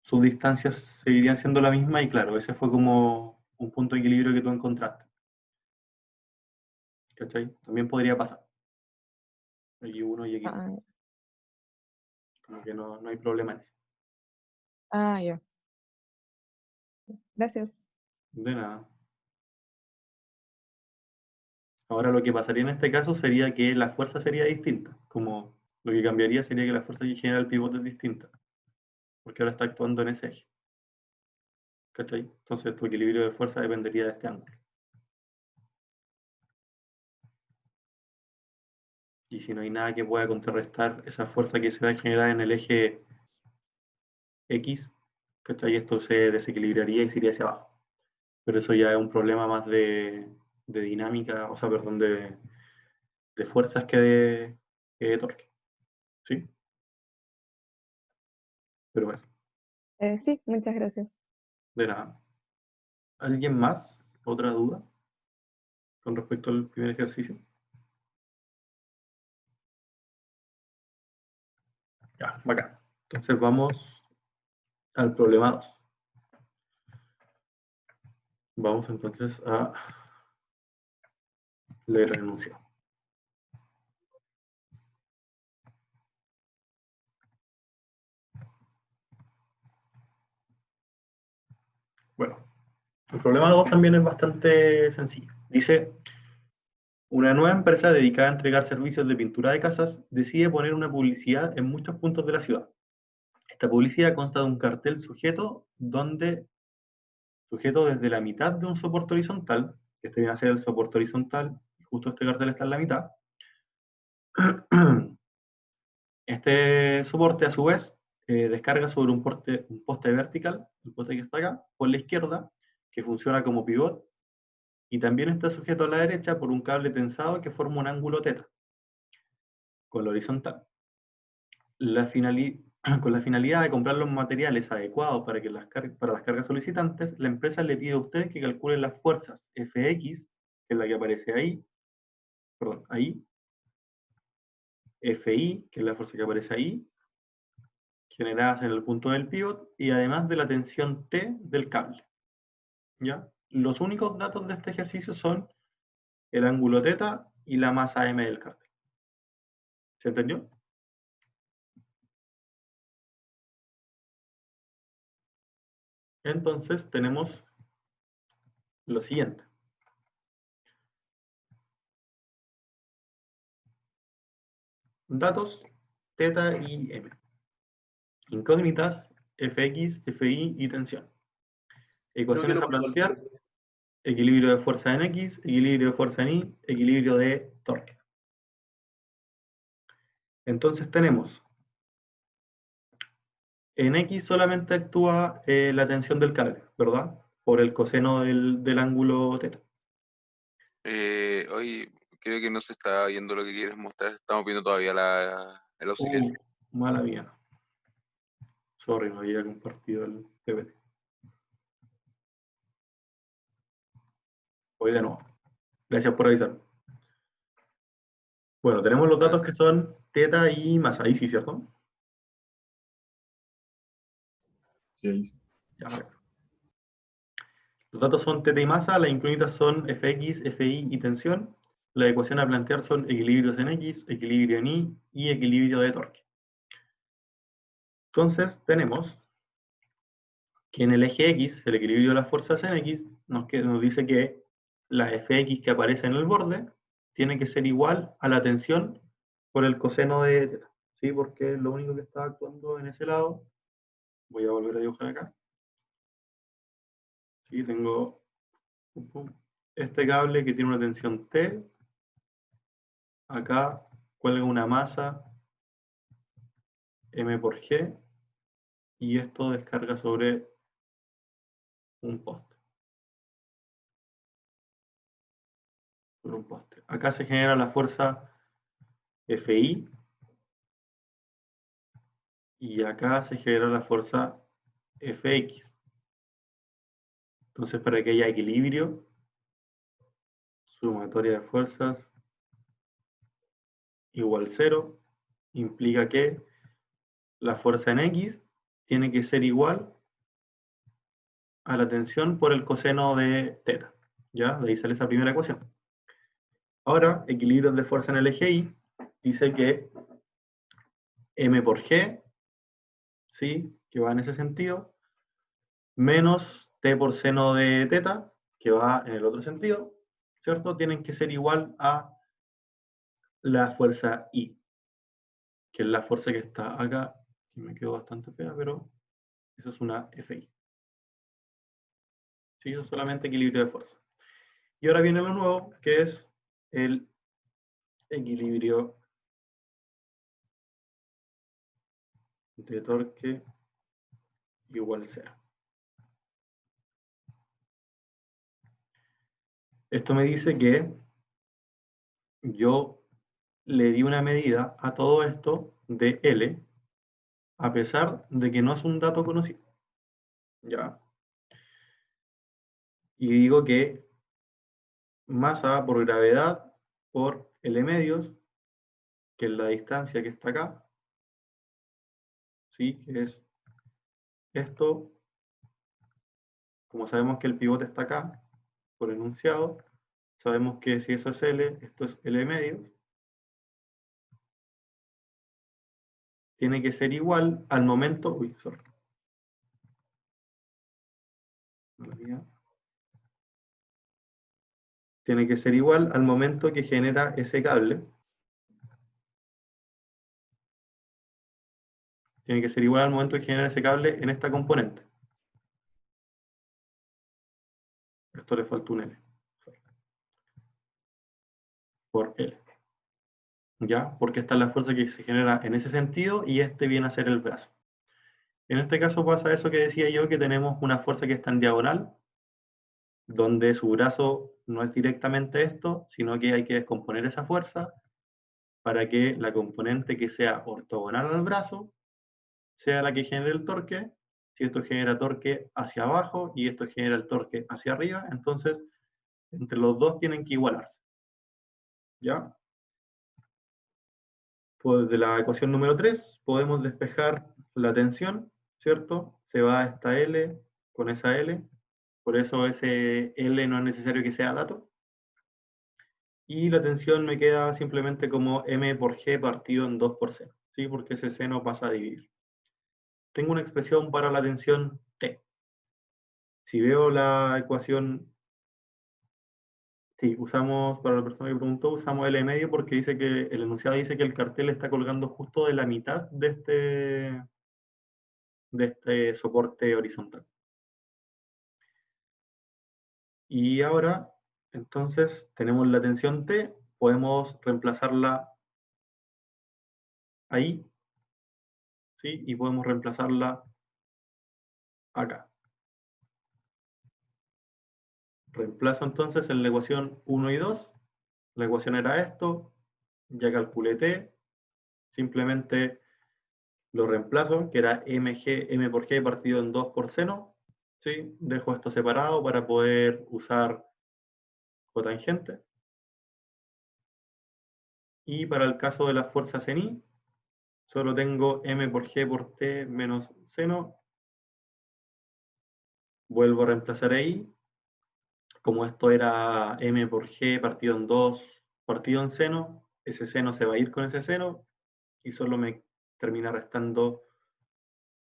sus distancias seguirían siendo la misma y claro, ese fue como un punto de equilibrio que tú encontraste. ¿Cachai? También podría pasar. X1 y X2. Ah, Como que no hay problema en eso. ya. Gracias. De nada. Ahora lo que pasaría en este caso sería que la fuerza sería distinta. Como lo que cambiaría sería que la fuerza que genera el pivote es distinta. Porque ahora está actuando en ese eje. ¿Cachai? Entonces tu equilibrio de fuerza dependería de este ángulo. Y si no hay nada que pueda contrarrestar esa fuerza que se va a generar en el eje X, ¿cachai? Esto se desequilibraría y se iría hacia abajo. Pero eso ya es un problema más de dinámica, o sea, perdón, de fuerzas que de torque. ¿Sí? Pero bueno, Sí, muchas gracias. de nada. ¿Alguien más? ¿Otra duda con respecto al primer ejercicio? Ya, bacán. Entonces vamos al problema 2. Vamos entonces a leer el enunciado. Bueno, el problema 2 también es bastante sencillo. Dice, una nueva empresa dedicada a entregar servicios de pintura de casas decide poner una publicidad en muchos puntos de la ciudad. Esta publicidad consta de un cartel sujeto desde la mitad de un soporte horizontal, que este viene a ser el soporte horizontal, y justo este cartel está en la mitad. Este soporte, a su vez, descarga sobre un poste vertical, el poste que está acá, por la izquierda, que funciona como pivot, y también está sujeto a la derecha por un cable tensado que forma un ángulo θ, con la horizontal. Con la finalidad de comprar los materiales adecuados para las cargas solicitantes, la empresa le pide a usted que calcule las fuerzas Fx, que es la que aparece ahí, perdón, ahí, Fi, que es la fuerza que aparece ahí, generadas en el punto del pivot, y además de la tensión T del cable. ¿Ya? Los únicos datos de este ejercicio son el ángulo θ y la masa m del cartel. ¿Se entendió? Entonces tenemos lo siguiente. Datos θ y m. Incógnitas, Fx, Fi y tensión. Ecuaciones a plantear: equilibrio de fuerza en X, equilibrio de fuerza en Y, equilibrio de torque. Entonces tenemos, en X solamente actúa la tensión del cable, ¿verdad? Por el coseno del ángulo θ. Oye, creo que no se está viendo lo que quieres mostrar. Estamos viendo todavía el auxiliar. Mala mía. Sorry, no había compartido el PPT. Voy de nuevo. Gracias por avisar. Bueno, tenemos los datos que son θ y masa. Ahí sí, ¿cierto? Sí, ahí sí. Ya, perfecto. Los datos son θ y masa, las incógnitas son Fx, Fi y tensión. La ecuación a plantear son equilibrios en X, equilibrio en Y y equilibrio de torque. Entonces tenemos que en el eje X, el equilibrio de las fuerzas en X, nos dice que la Fx que aparece en el borde tiene que ser igual a la tensión por el coseno de θ. ¿Sí? Porque lo único que está actuando en ese lado, voy a volver a dibujar acá. ¿Sí? Tengo este cable que tiene una tensión T. Acá cuelga una masa M por G. Y esto descarga sobre un poste. Acá se genera la fuerza Fi. Y acá se genera la fuerza Fx. Entonces, para que haya equilibrio, sumatoria de fuerzas igual 0, implica que la fuerza en X tiene que ser igual a la tensión por el coseno de θ. ¿Ya? De ahí sale esa primera ecuación. Ahora, equilibrios de fuerza en el eje Y, dice que M por G, ¿sí? Que va en ese sentido, menos T por seno de θ, que va en el otro sentido, ¿cierto? Tienen que ser igual a la fuerza I, que es la fuerza que está acá, que me quedó bastante fea, pero eso es una Fi. ¿Sí? Eso es solamente equilibrio de fuerza. Y ahora viene lo nuevo, que es el equilibrio de torque igual 0. Esto me dice que yo le di una medida a todo esto de L, a pesar de que no es un dato conocido. ¿Ya? Y digo que masa por gravedad por L medios, que es la distancia que está acá, ¿sí? Que es esto, como sabemos que el pivote está acá, por enunciado, sabemos que si eso es L, esto es L medio, tiene que ser igual al momento, tiene que ser igual al momento que genera ese cable. Tiene que ser igual al momento que genera ese cable en esta componente. Esto le falta un L. Por L. ¿Ya? Porque esta es la fuerza que se genera en ese sentido y este viene a ser el brazo. En este caso pasa eso que decía yo, que tenemos una fuerza que está en diagonal, donde su brazo no es directamente esto, sino que hay que descomponer esa fuerza para que la componente que sea ortogonal al brazo sea la que genere el torque. Si esto genera torque hacia abajo y esto genera el torque hacia arriba, entonces entre los dos tienen que igualarse. ¿Ya? Pues de la ecuación número 3 podemos despejar la tensión, ¿cierto? Se va a esta L con esa L, por eso ese L no es necesario que sea dato. Y la tensión me queda simplemente como M por G partido en 2 por C, ¿sí? Porque ese seno pasa a dividir. Tengo una expresión para la tensión T. Si veo la ecuación, sí, usamos, para la persona que preguntó, usamos L medio porque dice que el enunciado dice que el cartel está colgando justo de la mitad de este soporte horizontal. Y ahora, entonces, tenemos la tensión T, podemos reemplazarla ahí, ¿sí? Y podemos reemplazarla acá. Reemplazo entonces en la ecuación 1 y 2. La ecuación era esto, ya calculé T, simplemente lo reemplazo, que era mg, m por g partido en 2 por seno, ¿sí? Dejo esto separado para poder usar cotangente. Y para el caso de las fuerzas en I, solo tengo m por g por t menos seno. Vuelvo a reemplazar ahí. Como esto era m por g partido en 2 partido en seno, ese seno se va a ir con ese seno y solo me termina restando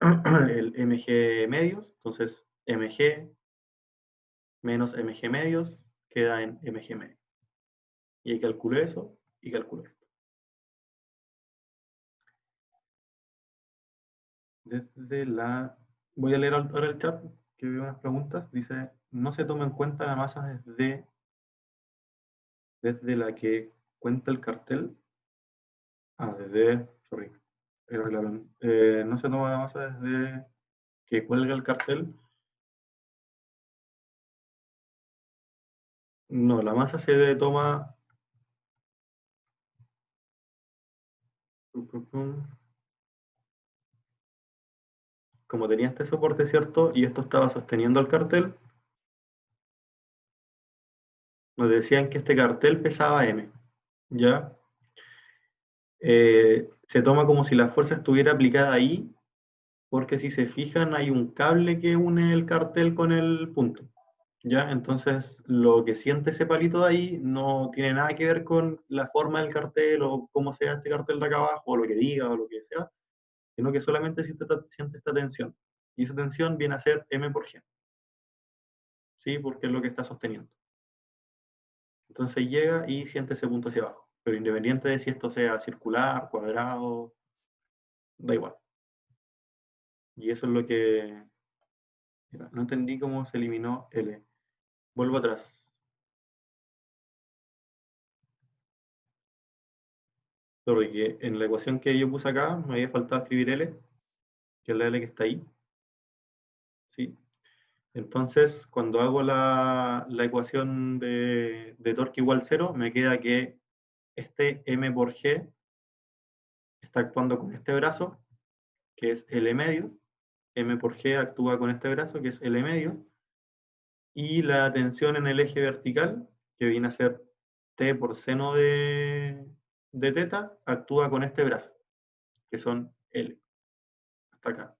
el mg medios. Entonces mg menos mg medios queda en mg medios. Y ahí calculo eso y calculo esto. Voy a leer ahora el chat, que veo unas preguntas. Dice, no se toma en cuenta la masa desde la que cuenta el cartel. Sorry. No se toma la masa desde que cuelga el cartel. No, la masa se toma... Como tenía este soporte, ¿cierto? Y esto estaba sosteniendo el cartel, nos decían que este cartel pesaba M, ¿ya? Se toma como si la fuerza estuviera aplicada ahí, porque si se fijan hay un cable que une el cartel con el punto, ¿ya? Entonces lo que siente ese palito de ahí no tiene nada que ver con la forma del cartel o cómo sea este cartel de acá abajo, o lo que diga, o lo que sea, sino que solamente siente esta tensión. Y esa tensión viene a ser M por G, ¿sí? Porque es lo que está sosteniendo. Entonces llega y siente ese punto hacia abajo. Pero independiente de si esto sea circular, cuadrado, da igual. Y eso es lo que... Mira, no entendí cómo se eliminó L. Vuelvo atrás. Porque en la ecuación que yo puse acá, me había faltado escribir L, que es la L que está ahí. ¿Sí? Entonces, cuando hago la ecuación de torque igual 0, me queda que este M por G está actuando con este brazo, que es L medio. M por G actúa con este brazo, que es L medio. Y la tensión en el eje vertical, que viene a ser T por seno de teta, actúa con este brazo, que son L, hasta acá.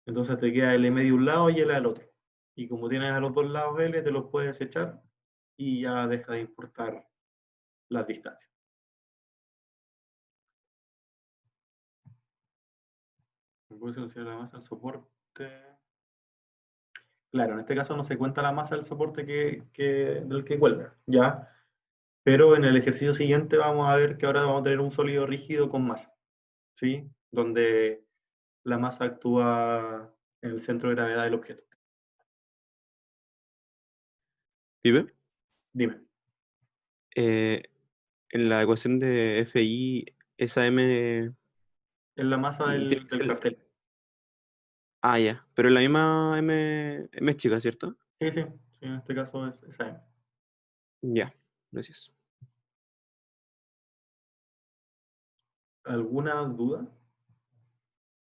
Entonces te queda L medio un lado y L al otro. Y como tienes a los dos lados L, te los puedes echar y ya deja de importar las distancias. ¿Puedes considerar la masa del soporte? Claro, en este caso no se cuenta la masa del soporte del que cuelga, ¿ya? Pero en el ejercicio siguiente vamos a ver que ahora vamos a tener un sólido rígido con masa, ¿sí? Donde la masa actúa en el centro de gravedad del objeto. Dime, Dime. en la ecuación de FI, esa M... Es la masa tiene del que ser- cartel. Ah, ya, pero la misma M es chica, ¿cierto? Sí, sí, sí, en este caso es esa M. Ya, gracias. ¿Alguna duda?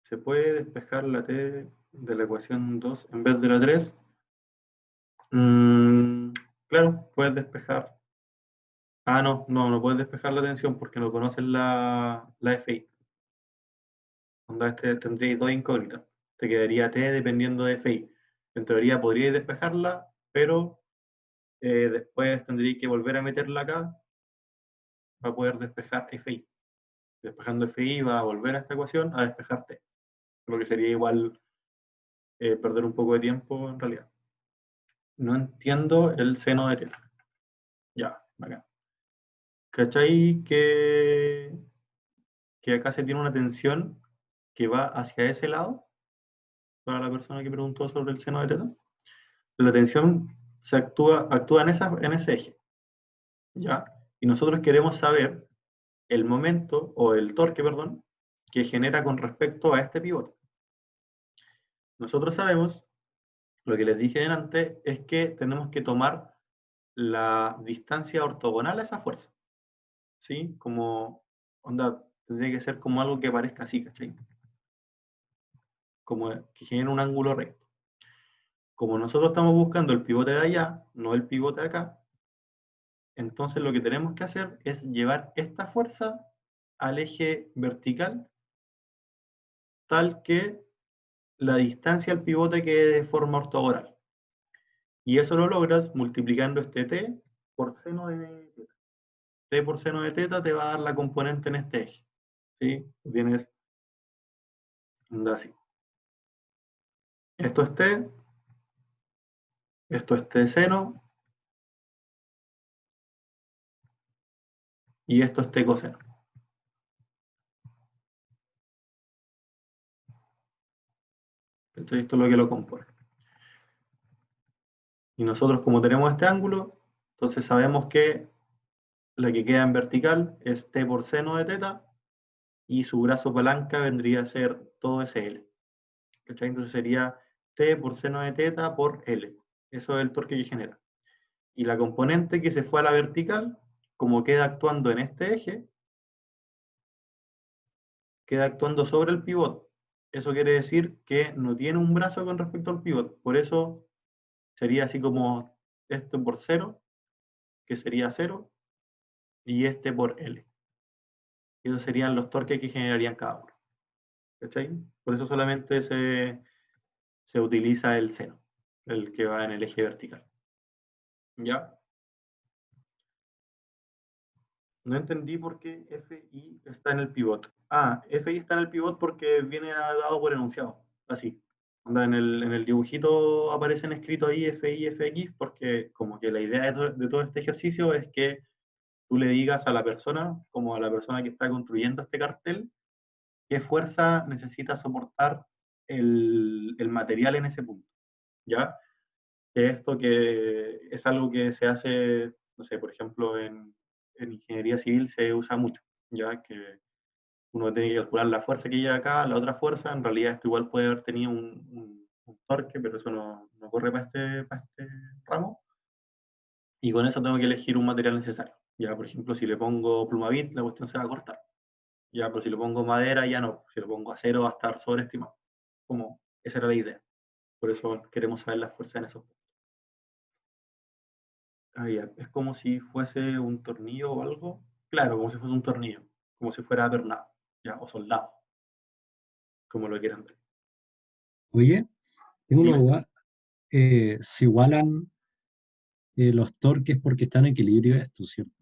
¿Se puede despejar la T de la ecuación 2 en vez de la 3? Claro, puedes despejar. Ah, no puedes despejar la tensión porque no conoces la FI. Onda, tendríais dos incógnitas. Te quedaría T dependiendo de FI. En teoría podríais despejarla, pero después tendríais que volver a meterla acá para poder despejar FI. Despejando FI va a volver a esta ecuación a despejar T. Lo que sería igual perder un poco de tiempo en realidad. No entiendo el seno de T. Ya, acá. ¿Cachai que acá se tiene una tensión que va hacia ese lado? Para la persona que preguntó sobre el seno de teta. La tensión actúa en ese eje, ¿ya? Y nosotros queremos saber el momento, o el torque, perdón, que genera con respecto a este pivote. Nosotros sabemos, lo que les dije antes, es que tenemos que tomar la distancia ortogonal a esa fuerza, ¿sí? Como, onda, tendría que ser como algo que parezca así, ¿cachai? Como que genere un ángulo recto. Como nosotros estamos buscando el pivote de allá, no el pivote de acá, entonces lo que tenemos que hacer es llevar esta fuerza al eje vertical, tal que la distancia al pivote quede de forma ortogonal. Y eso lo logras multiplicando este t por seno de teta. T por seno de teta te va a dar la componente en este eje. ¿Sí? Tienes así. Esto es t, esto es t seno, y esto es t coseno. Entonces esto es lo que lo compone. Y nosotros, como tenemos este ángulo, entonces sabemos que la que queda en vertical es t por seno de teta, y su brazo palanca vendría a ser todo ese L. ¿Cachai? Entonces sería t por seno de teta por L. Eso es el torque que genera. Y la componente que se fue a la vertical, como queda actuando en este eje, queda actuando sobre el pivot. Eso quiere decir que no tiene un brazo con respecto al pivot. Por eso sería así como esto por 0, que sería 0, y este por L. Y esos serían los torques que generarían cada uno. ¿Cachai? Por eso solamente se utiliza el seno, el que va en el eje vertical. ¿Ya? No entendí por qué FI está en el pivot. Ah, FI está en el pivot porque viene dado por enunciado. Así. Onda, en el dibujito aparecen escritos ahí FI, FX, porque como que la idea de todo este ejercicio es que tú le digas a la persona, como a la persona que está construyendo este cartel, qué fuerza necesita soportar el material en ese punto. ¿Ya? Que esto que es algo que se hace, no sé, por ejemplo, en ingeniería civil se usa mucho, ya que uno tiene que calcular la fuerza que lleva acá, la otra fuerza, en realidad esto igual puede haber tenido un torque, pero eso no corre para este ramo, y con eso tengo que elegir un material necesario. Ya, por ejemplo, si le pongo plumavit, la cuestión se va a cortar. Ya, pero si le pongo madera, ya no. Si le pongo acero, va a estar sobreestimado. Como, esa era la idea. Por eso queremos saber la fuerza en esos puntos. Ah, ya. Es como si fuese un tornillo o algo. Claro, como si fuese un tornillo. Como si fuera adornado, ya, o soldado, como lo quieran ver. Oye, tengo una Dime. duda. se igualan los torques porque están en equilibrio esto, ¿cierto?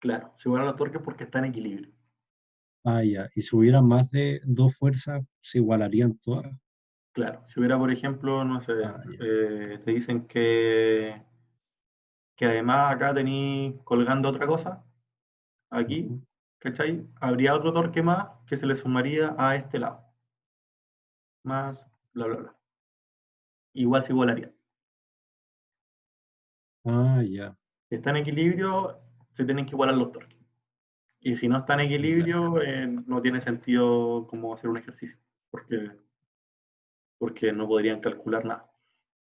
Claro, se igualan los torques porque está en equilibrio. Ah, ya. Y si hubieran más de dos fuerzas, se igualarían todas. Claro, si hubiera, por ejemplo, no sé, Ah, ya. te dicen que además acá tenéis colgando otra cosa, aquí, Ujú. ¿cachai? Habría otro torque más que se le sumaría a este lado. Más, bla, bla, bla. Igual se igualaría. Ah, ya. Si está en equilibrio, se tienen que igualar los torques. Y si no está en Ya. equilibrio, no tiene sentido como hacer un ejercicio, porque no podrían calcular nada,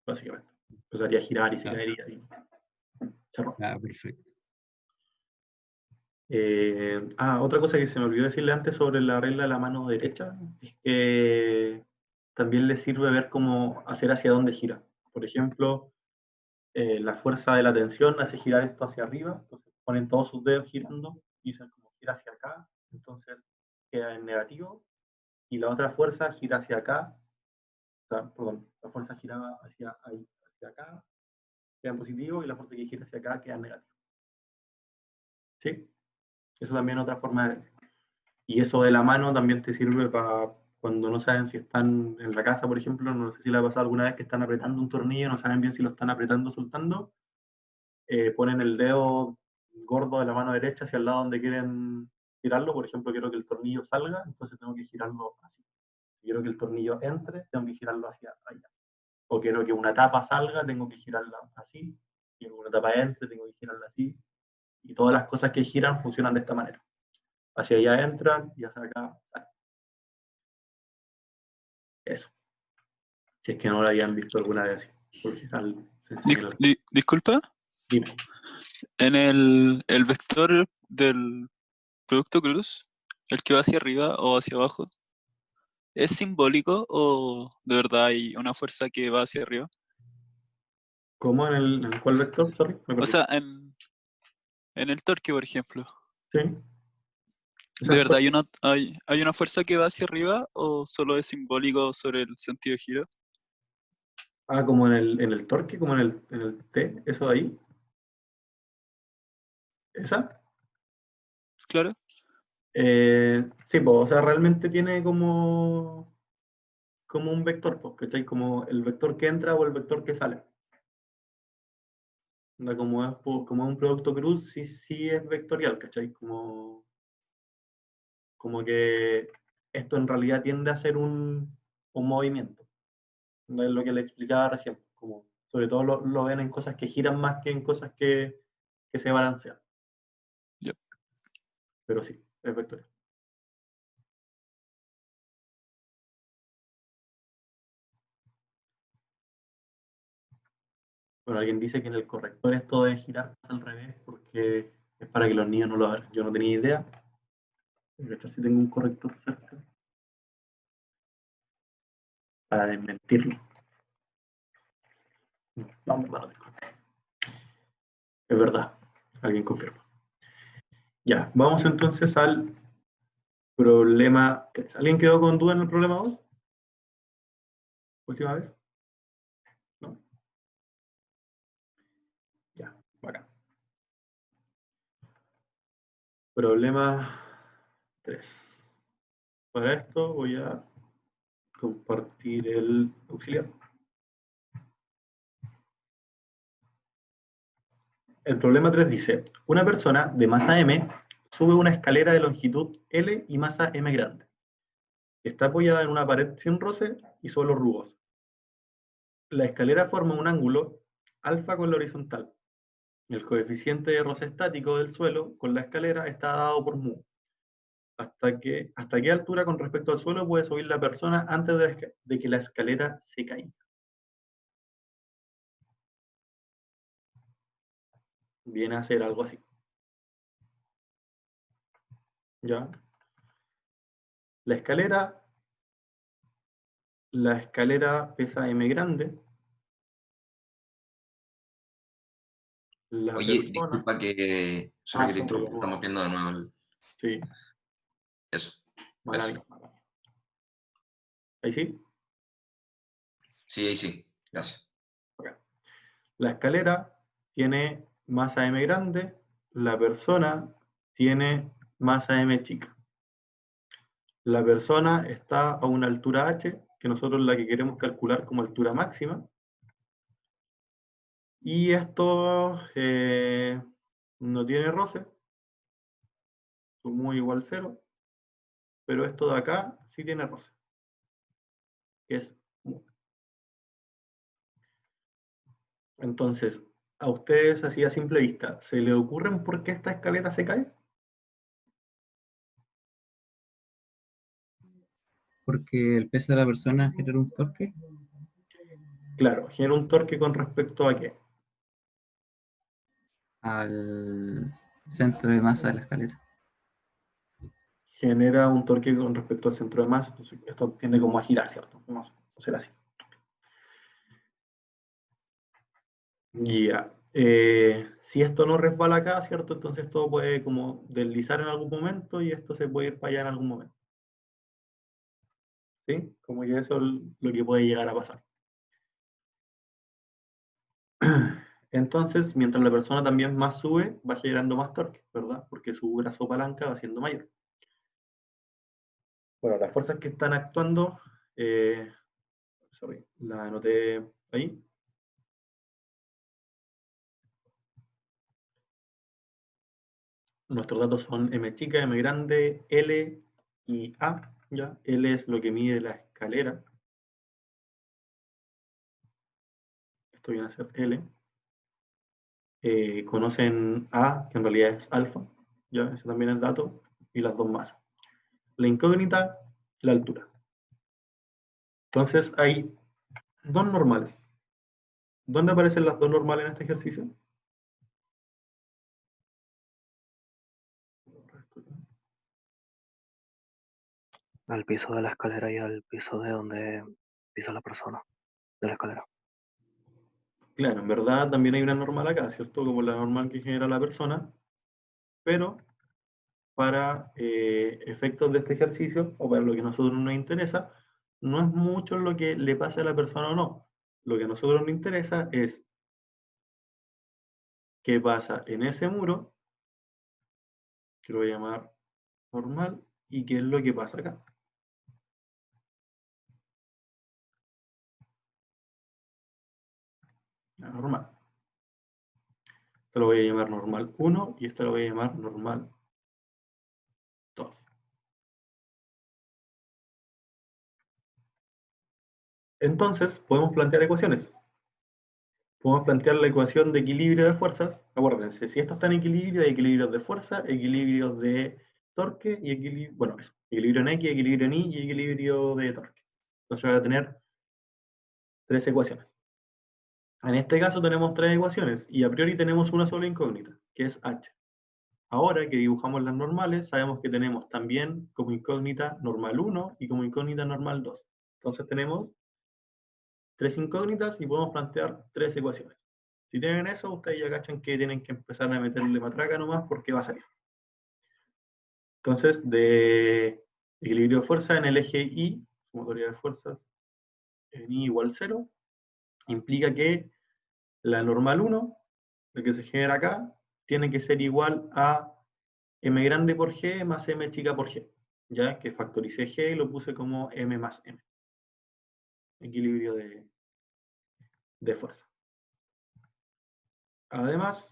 básicamente. Empezaría a girar y se Ya. caería y charrón. Ah, perfecto. Otra cosa que se me olvidó decirle antes sobre la regla de la mano derecha es que también le sirve ver cómo hacer hacia dónde gira. Por ejemplo, la fuerza de la tensión hace girar esto hacia arriba, entonces ponen todos sus dedos girando y dicen como gira hacia acá, entonces queda en negativo, y la otra fuerza gira hacia acá, o sea, perdón, la fuerza giraba hacia ahí, hacia acá, queda en positivo, y la fuerza que gira hacia acá queda en negativo. ¿Sí? Eso también es otra forma de ver. Y eso de la mano también te sirve para cuando no saben si están en la casa, por ejemplo, no sé si le ha pasado alguna vez que están apretando un tornillo, no saben bien si lo están apretando o soltando, ponen el dedo gordo de la mano derecha hacia el lado donde quieren girarlo. Por ejemplo, quiero que el tornillo salga, entonces tengo que girarlo así. Si quiero que el tornillo entre, tengo que girarlo hacia allá. O quiero que una tapa salga, tengo que girarla así. Quiero que una tapa entre, tengo que girarla así. Y todas las cosas que giran funcionan de esta manera. Hacia allá entran y hacia acá salen. Eso. Si es que no lo habían visto alguna vez. Por si tal, se enseña Disculpa, Dime. en el vector del producto cruz, el que va hacia arriba o hacia abajo, ¿es simbólico o de verdad hay una fuerza que va hacia arriba? ¿Cómo en el cuál vector? Sorry, me O perdí. sea, en el torque, por ejemplo, Sí. ¿de Esa verdad fuerza. hay una fuerza que va hacia arriba o solo es simbólico sobre el sentido de giro? Como en el torque, como en el T, eso de ahí. ¿Esa? Claro. Sí, pues, o sea, realmente tiene como un vector, pues, ¿cachai? Como el vector que entra o el vector que sale. Onda, como es un producto cruz, sí, sí es vectorial, ¿cachai? Como que esto en realidad tiende a ser un movimiento. No es lo que le explicaba recién. Como, sobre todo lo ven en cosas que giran más que en cosas que se balancean. Ya. Pero sí, es vectorial. Bueno, alguien dice que en el corrector esto de girar al revés porque es para que los niños no lo hagan. Yo no tenía idea. De hecho, sí tengo un corrector cerca para desmentirlo. No, no, es verdad. Alguien confirma. Ya, vamos entonces al problema 3. ¿Alguien quedó con duda en el problema 2? ¿Última vez? No. Ya, bacán. Problema 3. Para esto voy a compartir el auxiliar. El problema 3 dice, una persona de masa M sube una escalera de longitud L y masa M grande. Está apoyada en una pared sin roce y suelo rugoso. La escalera forma un ángulo alfa con la horizontal. El coeficiente de roce estático del suelo con la escalera está dado por mu. ¿Hasta qué altura con respecto al suelo puede subir la persona antes de que la escalera se caiga? Viene a ser algo así. ¿Ya? La escalera pesa M grande. La Oye, persona... disculpa que, sorry que te Sorry, interrumpa, estamos viendo de nuevo sí, eso. mala Gracias. mía. ¿Ahí sí? Sí, ahí sí. Gracias. Ok. La escalera tiene masa m grande, la persona tiene masa m chica. La persona está a una altura h, que nosotros la que queremos calcular como altura máxima. Y esto no tiene roce, sumo igual 0, pero esto de acá sí tiene roce, que es mu. Entonces, a ustedes así a simple vista, ¿se le ocurren por qué esta escalera se cae? Porque el peso de la persona genera un torque. Claro, genera un torque con respecto a qué. Al centro de masa de la escalera. Genera un torque con respecto al centro de masa, entonces esto tiende como a girar, ¿cierto? Vamos a hacer así. Ya. Si esto no resbala acá, ¿cierto? Entonces esto puede como deslizar en algún momento y esto se puede ir para allá en algún momento. ¿Sí? Como que eso es lo que puede llegar a pasar. Entonces, mientras la persona también más sube, va generando más torque, ¿verdad? Porque su brazo palanca va siendo mayor. Bueno, las fuerzas que están actuando, sorry, la anoté ahí. Nuestros datos son M chica, M grande, L y A. ¿Ya? L es lo que mide la escalera. Esto viene a ser L. Conocen A, que en realidad es alfa. ¿Ya? Ese también es dato. Y las dos masas. La incógnita, la altura. Entonces hay dos normales. ¿Dónde aparecen las dos normales en este ejercicio? Al piso de la escalera y al piso de donde pisa la persona de la escalera. Claro, en verdad también hay una normal acá, ¿cierto? Como la normal que genera la persona, pero para efectos de este ejercicio, o para lo que a nosotros nos interesa, no es mucho lo que le pasa a la persona o no. Lo que a nosotros nos interesa es qué pasa en ese muro, que lo voy a llamar normal, y qué es lo que pasa acá. La normal. Esto lo voy a llamar normal 1 y esto lo voy a llamar normal 2. Entonces, podemos plantear ecuaciones. Podemos plantear la ecuación de equilibrio de fuerzas. Acuérdense, si esto está en equilibrio, hay equilibrios de fuerza, equilibrios de torque y equilibrio, bueno, eso, equilibrio en X, equilibrio en Y y equilibrio de torque. Entonces van a tener tres ecuaciones. En este caso tenemos tres ecuaciones y a priori tenemos una sola incógnita, que es H. Ahora que dibujamos las normales, sabemos que tenemos también como incógnita normal 1 y como incógnita normal 2. Entonces tenemos tres incógnitas y podemos plantear tres ecuaciones. Si tienen eso, ustedes ya cachan que tienen que empezar a meterle matraca nomás porque va a salir. Entonces, de equilibrio de fuerza en el eje Y, sumatoria de fuerzas en Y igual 0, implica que la normal 1, la que se genera acá, tiene que ser igual a m grande por g más m chica por g. Ya que factoricé g y lo puse como m más m. Equilibrio de fuerza. Además,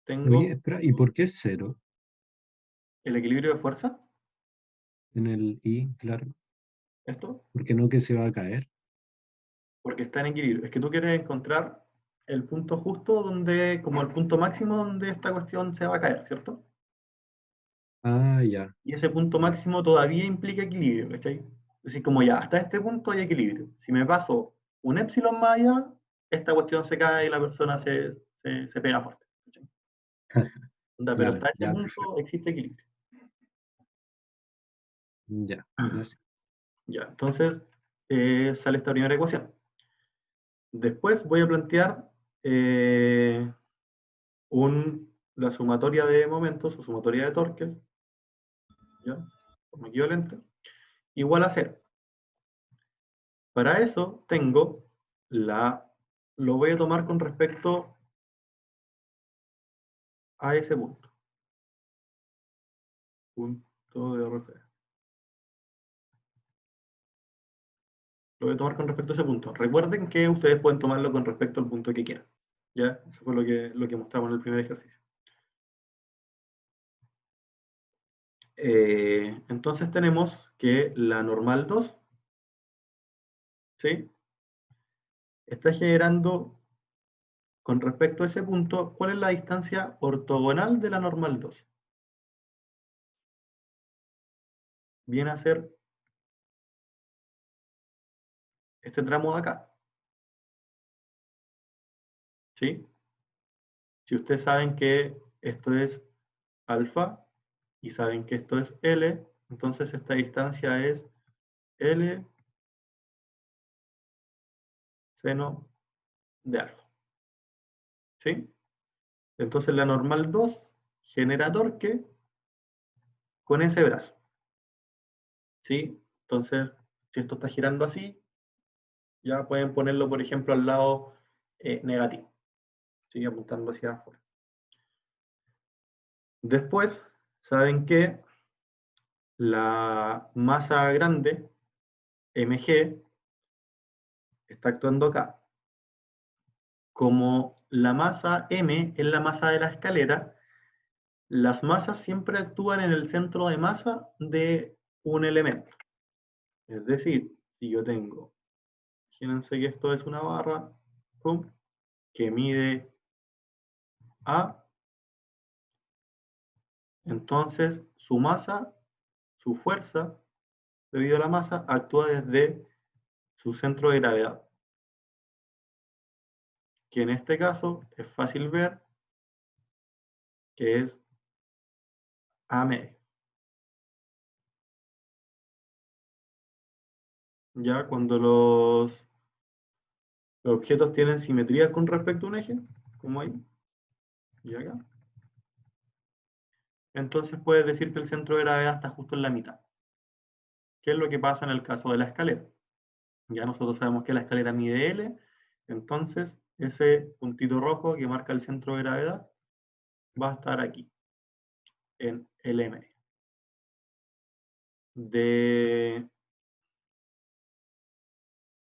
tengo Oye, espera, ¿y por qué 0 el equilibrio de fuerza. en el I, claro? Esto, ¿Por qué no que se va a caer? porque está en equilibrio. Es que tú quieres encontrar el punto justo donde, como el punto máximo donde esta cuestión se va a caer, ¿cierto? Ah, ya. Y ese punto máximo todavía implica equilibrio, ¿cachai? Es decir, como ya, hasta este punto hay equilibrio. Si me paso un épsilon más allá, esta cuestión se cae y la persona se pega fuerte. ¿Cachai? Onda, pero Claro, hasta ese ya, punto perfecto. existe equilibrio. Ya, gracias. Ya, entonces sale esta primera ecuación. Después voy a plantear la sumatoria de momentos o sumatoria de torques, ¿ya? Como equivalente, igual a 0. Para eso tengo lo voy a tomar con respecto a ese punto. Punto de referencia. Lo voy a tomar con respecto a ese punto. Recuerden que ustedes pueden tomarlo con respecto al punto que quieran. ¿Ya? Eso fue lo que mostramos en el primer ejercicio. Entonces tenemos que la normal 2, ¿sí? Está generando, con respecto a ese punto, ¿cuál es la distancia ortogonal de la normal 2? Viene a ser este tramo de acá. ¿Sí? Si ustedes saben que esto es alfa y saben que esto es L, entonces esta distancia es L seno de alfa. ¿Sí? Entonces la normal 2 genera torque con ese brazo. ¿Sí? Entonces, si esto está girando así, ya pueden ponerlo, por ejemplo, al lado negativo. ¿Sí? Apuntando hacia afuera. Después, saben que la masa grande, mg, está actuando acá. Como la masa m es la masa de la escalera, las masas siempre actúan en el centro de masa de un elemento. Es decir, si yo tengo, imagínense que esto es una barra, ¡pum!, que mide A, entonces su masa, su fuerza, debido a la masa, actúa desde su centro de gravedad. Que en este caso es fácil ver que es A medio. Ya cuando los objetos tienen simetría con respecto a un eje, como ahí y acá, entonces puedes decir que el centro de gravedad está justo en la mitad. ¿Qué es lo que pasa en el caso de la escalera? Ya nosotros sabemos que la escalera mide L, entonces ese puntito rojo que marca el centro de gravedad va a estar aquí, en L medio.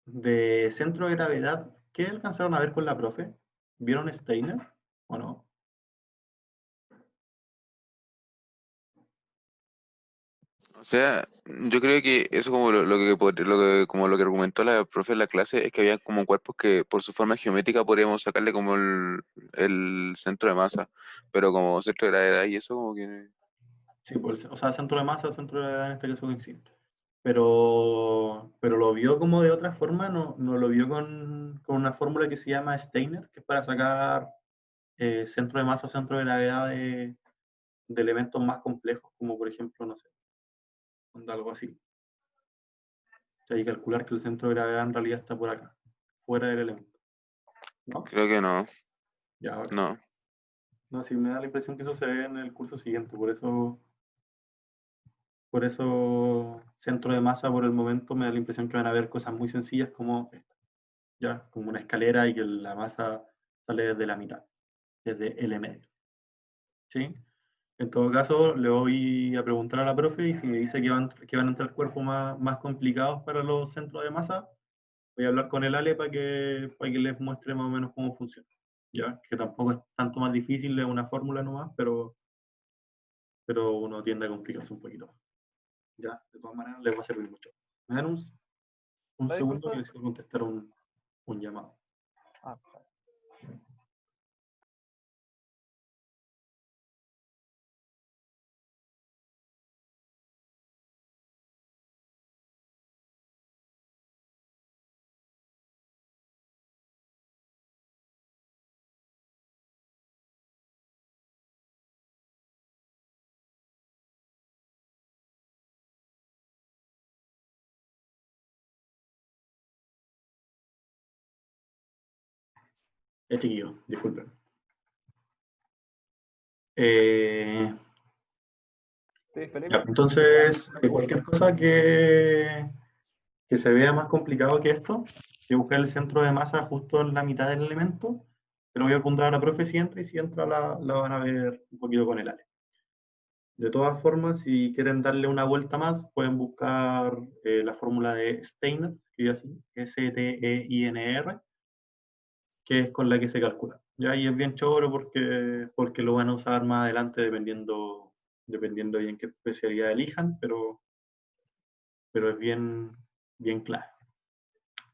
De centro de gravedad, ¿qué alcanzaron a ver con la profe? ¿Vieron Steiner o no? O sea, yo creo que eso como como lo que argumentó la profe en la clase es que había como cuerpos que por su forma geométrica podríamos sacarle como el centro de masa, pero como centro de gravedad y eso como que... Sí, pues, o sea, centro de masa, centro de gravedad en este caso coinciden. Pero lo vio como de otra forma, no lo vio con una fórmula que se llama Steiner, que es para sacar centro de masa o centro de gravedad de elementos más complejos, como por ejemplo, no sé, algo así. O sea, hay que calcular que el centro de gravedad en realidad está por acá, fuera del elemento. ¿No? Creo que no. Ya, ahora. No. No, sí, me da la impresión que eso se ve en el curso siguiente, por eso centro de masa por el momento me da la impresión que van a ver cosas muy sencillas como esta, ya, como una escalera y que la masa sale desde la mitad, desde L medio. ¿Sí? En todo caso, le voy a preguntar a la profe y si me dice que van a entrar cuerpos más complicados para los centros de masa, voy a hablar con el Ale para que les muestre más o menos cómo funciona. ¿Ya? Que tampoco es tanto más difícil, es una fórmula nomás, pero uno tiende a complicarse un poquito más. ¿Ya? De todas maneras, les va a servir mucho. ¿Me dan un segundo que necesito contestar un llamado? Ah, Chiquillo, disculpen. ¿estoy disponible? Ya, entonces, cualquier cosa que que se vea más complicado que esto, que buscar el centro de masa justo en la mitad del elemento, pero voy a apuntar a la profe si entra, y si entra la van a ver un poquito con el Ale. De todas formas, si quieren darle una vuelta más, pueden buscar la fórmula de Steiner, que es así, S-T-E-I-N-R, que es con la que se calcula. ¿Ya? Y es bien choro porque lo van a usar más adelante dependiendo de en qué especialidad elijan, pero es bien clave.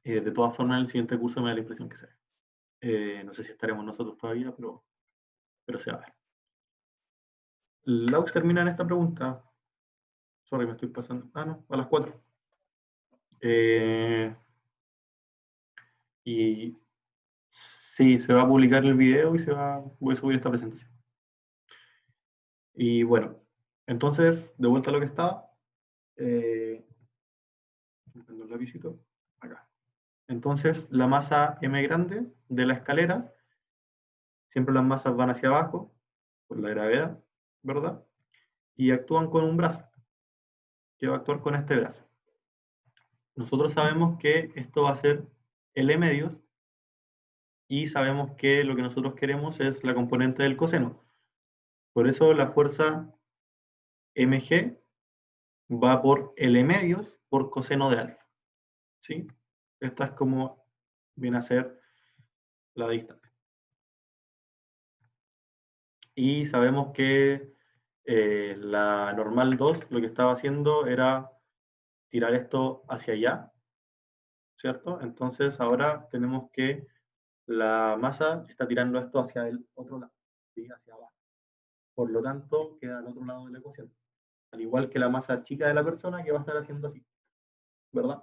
De todas formas, en el siguiente curso me da la impresión que se ve. No sé si estaremos nosotros todavía, pero se va a ver. Laux termina en esta pregunta. Sorry, me estoy pasando. Ah, no, a las 4. Y sí, se va a publicar el video y voy a subir esta presentación. Y bueno, entonces, de vuelta a lo que estaba. Prendo el lapicito, acá. Entonces, la masa M grande de la escalera, siempre las masas van hacia abajo, por la gravedad, ¿verdad? Y actúan con un brazo, que va a actuar con este brazo. Nosotros sabemos que esto va a ser L medios, y sabemos que lo que nosotros queremos es la componente del coseno. Por eso la fuerza mg va por L medios por coseno de alfa. ¿Sí? Esta es como viene a ser la distancia. Y sabemos que la normal 2 lo que estaba haciendo era tirar esto hacia allá, ¿cierto? Entonces ahora tenemos que la masa está tirando esto hacia el otro lado, ¿sí? Hacia abajo. Por lo tanto, queda al otro lado de la ecuación. Al igual que la masa chica de la persona, que va a estar haciendo así, ¿verdad?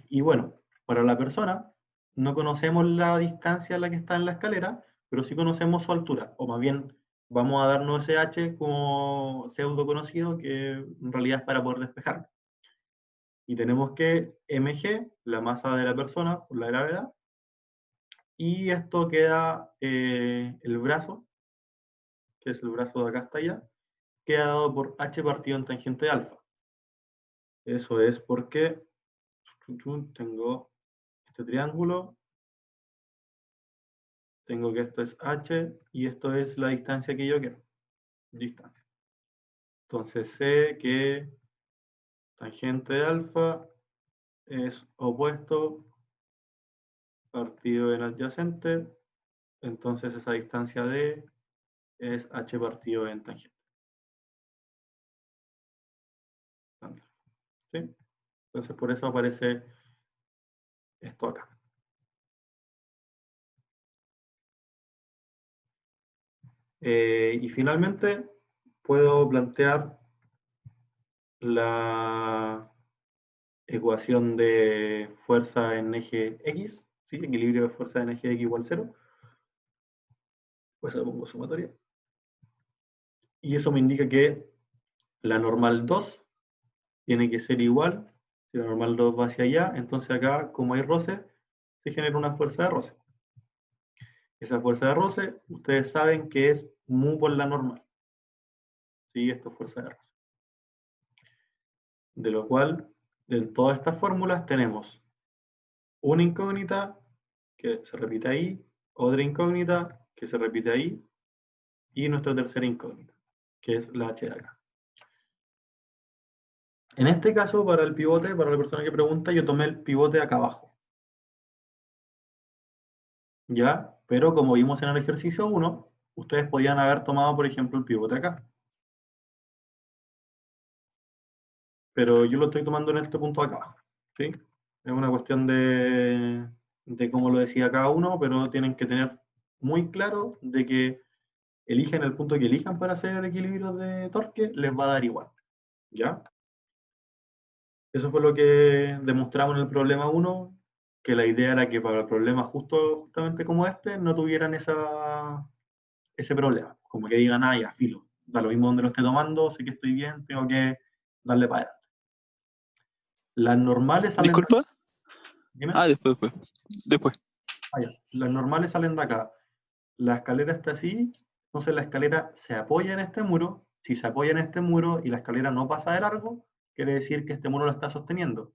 Y bueno, para la persona, no conocemos la distancia a la que está en la escalera, pero sí conocemos su altura, o más bien vamos a darnos ese h como pseudo conocido, que en realidad es para poder despejar. Y tenemos que mg, la masa de la persona por la gravedad, y esto queda el brazo, que es el brazo de acá hasta allá, queda dado por h partido en tangente de alfa. Eso es porque tengo este triángulo, tengo que esto es h, y esto es la distancia que yo quiero. Distancia. Entonces sé que tangente de alfa es opuesto partido en adyacente, entonces esa distancia d es h partido en tangente. ¿Sí? Entonces por eso aparece esto acá. Y finalmente puedo plantear la ecuación de fuerza en eje X, ¿sí? Equilibrio de fuerza en eje X igual 0. Pues le pongo sumatoria. Y eso me indica que la normal 2 tiene que ser igual. Si la normal 2 va hacia allá, entonces acá, como hay roce, se genera una fuerza de roce. Esa fuerza de roce, ustedes saben que es mu por la normal. ¿Sí? Esto es fuerza de roce. De lo cual, en todas estas fórmulas tenemos una incógnita que se repite ahí, otra incógnita que se repite ahí, y nuestra tercera incógnita, que es la h de acá. En este caso, para el pivote, para la persona que pregunta, yo tomé el pivote acá abajo. ¿Ya? Pero como vimos en el ejercicio 1, ustedes podían haber tomado, por ejemplo, el pivote acá. Pero yo lo estoy tomando en este punto acá abajo. ¿Sí? Es una cuestión de cómo lo decía cada uno, pero tienen que tener muy claro de que eligen el punto que elijan para hacer equilibrios de torque, les va a dar igual. ¿Ya? Eso fue lo que demostramos en el problema 1, que la idea era que para problemas justamente como este, no tuvieran ese problema. Como que digan, ah, ya, filo, da lo mismo donde lo esté tomando, sé que estoy bien, tengo que darle para adelante. Las normales salen... ¿Disculpa? ¿Dime? Ah, después. Ah, ya. Las normales salen de acá. La escalera está así, entonces la escalera se apoya en este muro. Si se apoya en este muro y la escalera no pasa de largo, quiere decir que este muro lo está sosteniendo.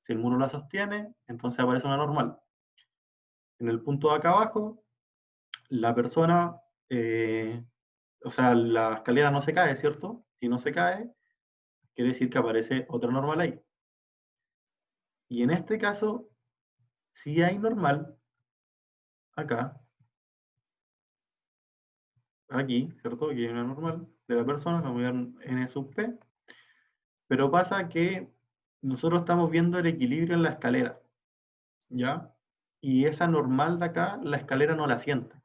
Si el muro la sostiene, entonces aparece una normal. En el punto de acá abajo, la persona, o sea, la escalera no se cae, ¿cierto? Si no se cae, quiere decir que aparece otra normal ahí. Y en este caso, si hay normal, acá, aquí, ¿cierto? Aquí hay una normal de la persona, vamos a ver n sub p, pero pasa que nosotros estamos viendo el equilibrio en la escalera, ¿ya? Y esa normal de acá, la escalera no la siente,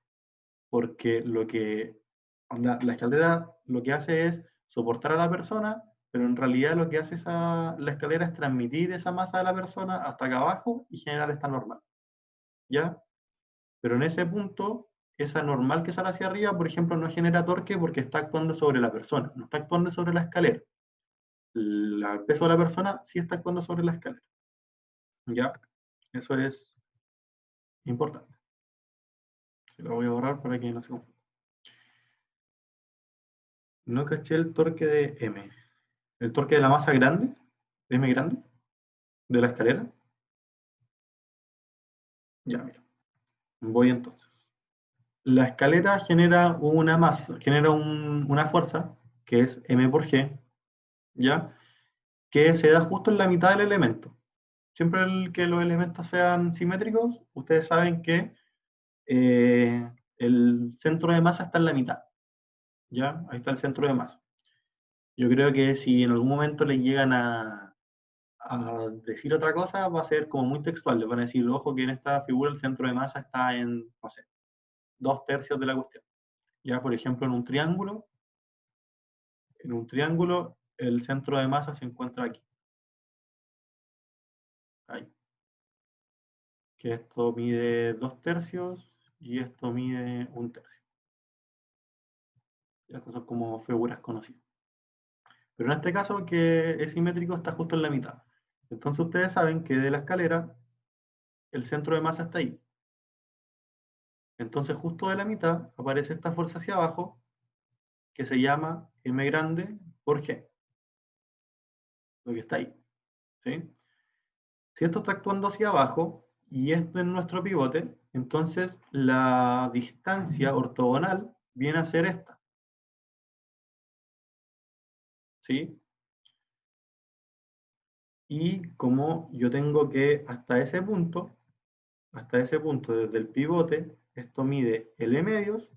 porque la escalera lo que hace es soportar a la persona, pero en realidad lo que hace la escalera es transmitir esa masa de la persona hasta acá abajo y generar esta normal, ¿ya? Pero en ese punto, esa normal que sale hacia arriba, por ejemplo, no genera torque porque está actuando sobre la persona, no está actuando sobre la escalera. El peso de la persona sí está actuando sobre la escalera. ¿Ya? Eso es importante. Lo voy a borrar para que no se confunda. No caché el torque de M. ¿El torque de la masa grande? ¿M grande? ¿De la escalera? Ya, mira. Voy entonces. La escalera genera una masa, genera una fuerza, que es M por G, ¿ya? Que se da justo en la mitad del elemento. Siempre que los elementos sean simétricos, ustedes saben que el centro de masa está en la mitad. ¿Ya? Ahí está el centro de masa. Yo creo que si en algún momento les llegan a decir otra cosa, va a ser como muy textual. Les van a decir, ojo, que en esta figura el centro de masa está en, no sé, 2/3 de la cuestión. Ya, por ejemplo, en un triángulo, el centro de masa se encuentra aquí. Ahí. Que esto mide 2/3 y esto mide 1/3. Ya, estas son como figuras conocidas. Pero en este caso, que es simétrico, está justo en la mitad. Entonces ustedes saben que de la escalera, el centro de masa está ahí. Entonces justo de la mitad aparece esta fuerza hacia abajo, que se llama M grande por G. Lo que está ahí. ¿Sí? Si esto está actuando hacia abajo, y esto es nuestro pivote, entonces la distancia ortogonal viene a ser esta. ¿Sí? Y como yo tengo que hasta ese punto, desde el pivote, esto mide L medios,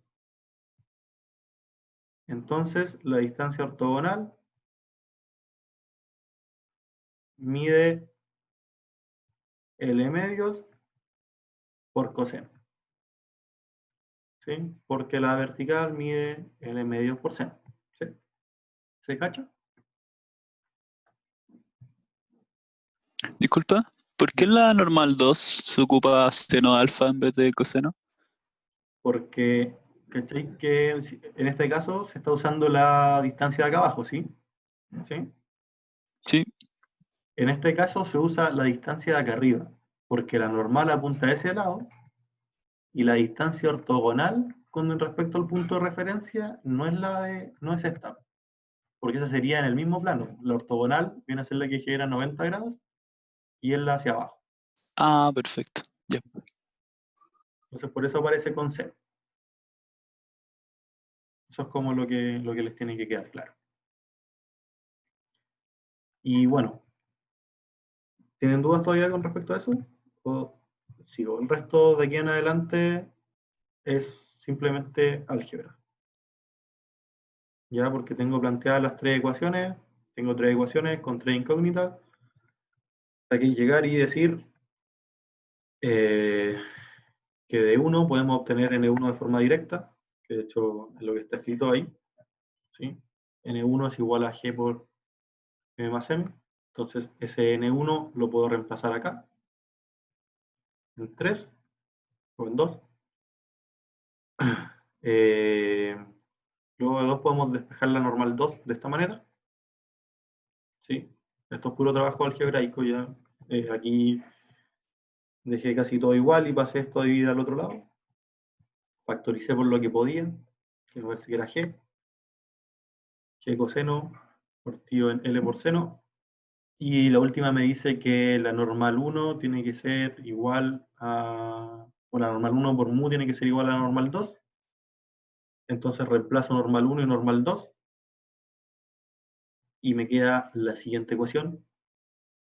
entonces la distancia ortogonal mide L medios por coseno. ¿Sí? Porque la vertical mide L medios por seno. ¿Sí? ¿Se cacha? Disculpa, ¿por qué en la normal 2 se ocupa seno alfa en vez de coseno? Porque, ¿cachai? Que en este caso se está usando la distancia de acá abajo, ¿sí? ¿Sí? Sí. En este caso se usa la distancia de acá arriba, porque la normal apunta a ese lado y la distancia ortogonal con respecto al punto de referencia no es esta, porque esa sería en el mismo plano. La ortogonal viene a ser la que genera 90 grados y es la hacia abajo. Ah, perfecto. Ya. Entonces por eso aparece con C. Eso es como lo que les tiene que quedar claro. Y bueno, ¿tienen dudas todavía con respecto a eso? ¿O sigo? El resto de aquí en adelante es simplemente álgebra. Ya, porque tengo planteadas las tres ecuaciones, tengo tres ecuaciones con tres incógnitas. Hay que llegar y decir que de 1 podemos obtener N1 de forma directa, que de hecho es lo que está escrito ahí. ¿Sí? N1 es igual a G por M más M. Entonces ese N1 lo puedo reemplazar acá, en 3 o en 2. Luego de 2 podemos despejar la normal 2 de esta manera. ¿Sí? Esto es puro trabajo algebraico ya. Aquí dejé casi todo igual y pasé esto a dividir al otro lado. Factoricé por lo que podía, que me parece que era G. G coseno partido en L por seno Y la última me dice que la normal 1 tiene que ser igual a... o la normal 1 por mu tiene que ser igual a la normal 2. Entonces reemplazo normal 1 y normal 2. Y me queda la siguiente ecuación,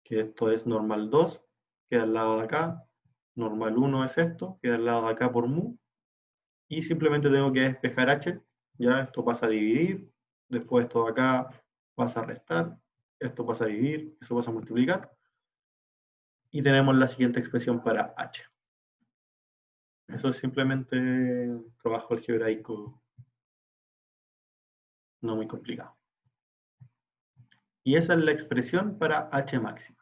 que esto es normal 2, queda al lado de acá. Normal 1 es esto, queda al lado de acá por mu. Y simplemente tengo que despejar h. Ya esto pasa a dividir. Después esto de acá pasa a restar. Esto pasa a dividir. Eso pasa a multiplicar. Y tenemos la siguiente expresión para h. Eso es simplemente trabajo algebraico no muy complicado. Y esa es la expresión para h máxima.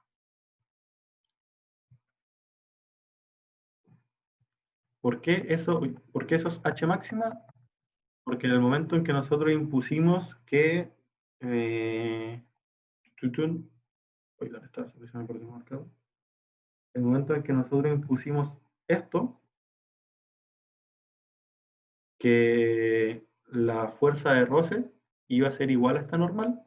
¿Por qué eso es h máxima? Porque en el momento en que nosotros impusimos que... ¿dónde está? Se me perdió el marcador. El momento en que nosotros impusimos esto, que la fuerza de roce iba a ser igual a esta normal,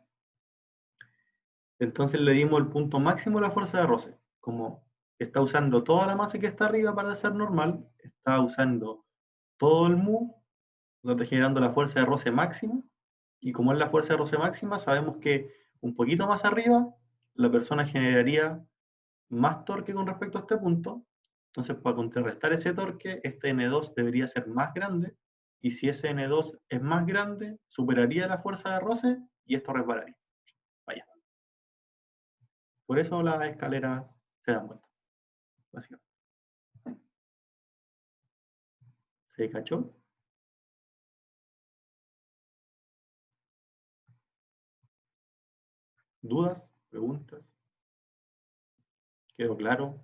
entonces le dimos el punto máximo de la fuerza de roce. Como está usando toda la masa que está arriba para ser normal, está usando todo el mu, está generando la fuerza de roce máxima, y como es la fuerza de roce máxima, sabemos que un poquito más arriba, la persona generaría más torque con respecto a este punto. Entonces, para contrarrestar ese torque, este N2 debería ser más grande, y si ese N2 es más grande, superaría la fuerza de roce, y esto repararía. Vaya. Por eso las escaleras se dan vuelta. Básicamente. ¿Se cachó? ¿Dudas? ¿Preguntas? ¿Quedó claro?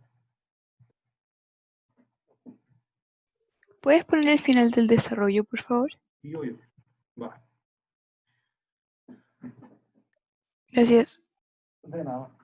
¿Puedes poner el final del desarrollo, por favor? Y obvio. Va. Gracias. De nada.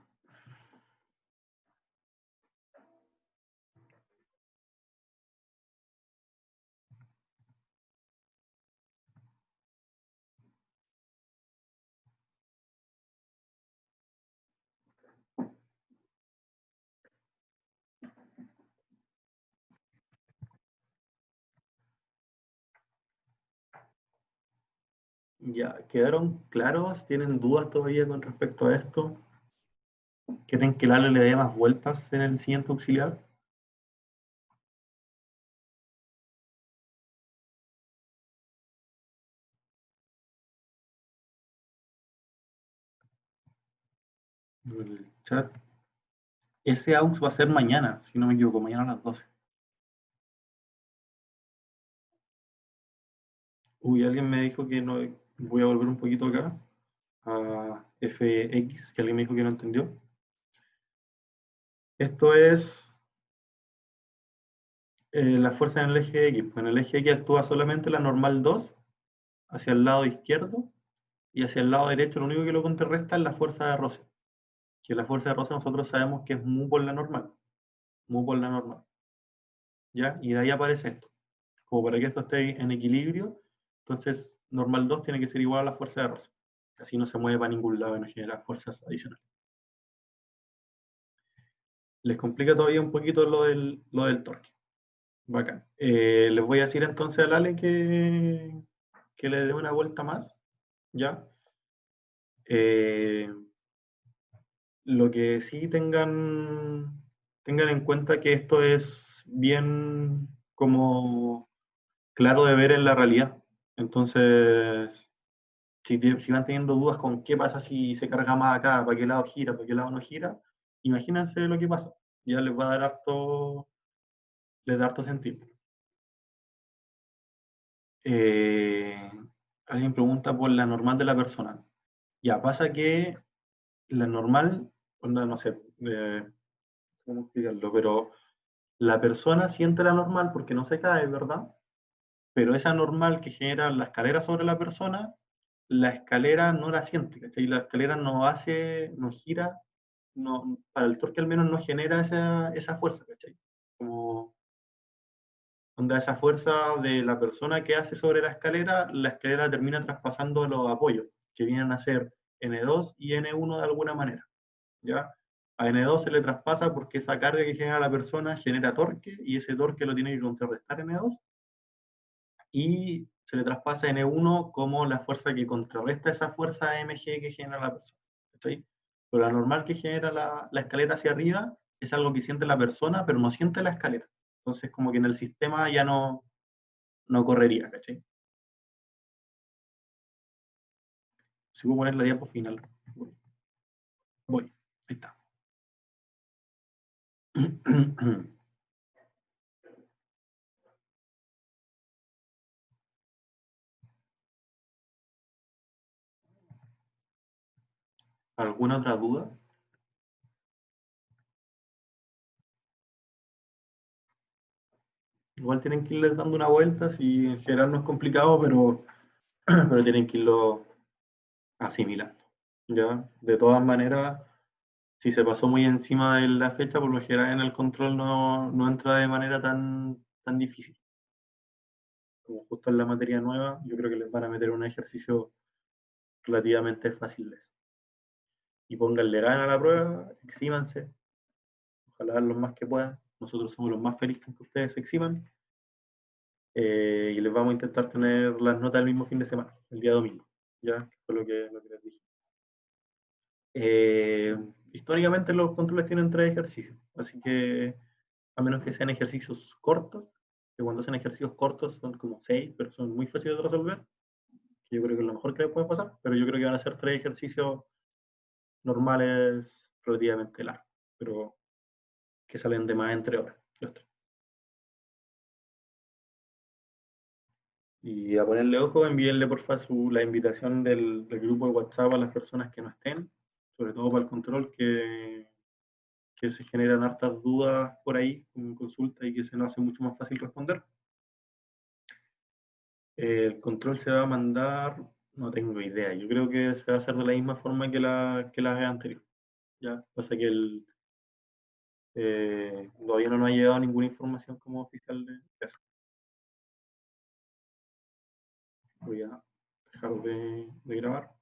Ya, ¿quedaron claros? ¿Tienen dudas todavía con respecto a esto? ¿Quieren que Lalo le dé más vueltas en el siguiente auxiliar? En el chat. Ese aux va a ser mañana, si no me equivoco, mañana a las 12. Uy, alguien me dijo que no. Voy a volver un poquito acá a fx, que alguien me dijo que no entendió. Esto es la fuerza en el eje X. En el eje X actúa solamente la normal 2 hacia el lado izquierdo, y hacia el lado derecho lo único que lo contrarresta es la fuerza de roce. Que la fuerza de roce nosotros sabemos que es mu por la normal. Mu por la normal. ¿Ya? Y de ahí aparece esto. Como para que esto esté en equilibrio, entonces normal 2 tiene que ser igual a la fuerza de roce. Así no se mueve para ningún lado y no genera fuerzas adicionales. Les complica todavía un poquito lo del torque. Bacán. Les voy a decir entonces al Ale que le dé una vuelta más. ¿Ya? Lo que sí tengan en cuenta que esto es bien como claro de ver en la realidad. Entonces, si van teniendo dudas con qué pasa si se carga más acá, para qué lado gira, para qué lado no gira, imagínense lo que pasa. Ya les va a dar les da harto sentido. Alguien pregunta por la normal de la persona. Ya, pasa que la normal, onda, no sé, cómo explicarlo, pero la persona siente la normal porque no se cae, ¿verdad? Pero esa normal que genera la escalera sobre la persona, la escalera no la siente, ¿cachai? La escalera no gira, no, para el torque al menos no genera esa fuerza, ¿cachai? Como onda esa fuerza de la persona que hace sobre la escalera termina traspasando los apoyos, que vienen a ser N2 y N1 de alguna manera. ¿ya? A N2 se le traspasa porque esa carga que genera la persona genera torque, y ese torque lo tiene que contrarrestar N2, y se le traspasa a N1 como la fuerza que contrarresta esa fuerza mg que genera la persona. ¿Sí? Pero la normal que genera la escalera hacia arriba es algo que siente la persona, pero no siente la escalera. Entonces, como que en el sistema ya no correría, ¿cachai? Si puedo poner la diapo final. Voy. Ahí está. ¿Alguna otra duda? Igual tienen que irles dando una vuelta, si en general no es complicado, pero tienen que irlo asimilando. ¿Ya? De todas maneras, si se pasó muy encima de la fecha, por lo general en el control no entra de manera tan difícil. Como justo en la materia nueva, yo creo que les van a meter un ejercicio relativamente fácil de eso. Y pónganle ganas a la prueba, exímanse, ojalá lo más que puedan. Nosotros somos los más felices que ustedes se eximan. Y les vamos a intentar tener las notas el mismo fin de semana, el día domingo. Ya, fue lo que les dije. Históricamente los controles tienen 3 ejercicios, así que a menos que sean ejercicios cortos, que cuando hacen ejercicios cortos son como 6, pero son muy fáciles de resolver, que yo creo que es lo mejor que les puede pasar, pero yo creo que van a ser 3 ejercicios normales relativamente largos, pero que salen de más entre horas, los 3. Y a ponerle ojo, envíenle porfa la invitación del grupo de WhatsApp a las personas que no estén, sobre todo para el control, que se generan hartas dudas por ahí con consulta y que se nos hace mucho más fácil responder. El control se va a mandar, no tengo idea, yo creo que se va a hacer de la misma forma que la vez anterior. Ya, pasa que todavía no nos ha llegado ninguna información como oficial de eso. Voy a dejar de grabar.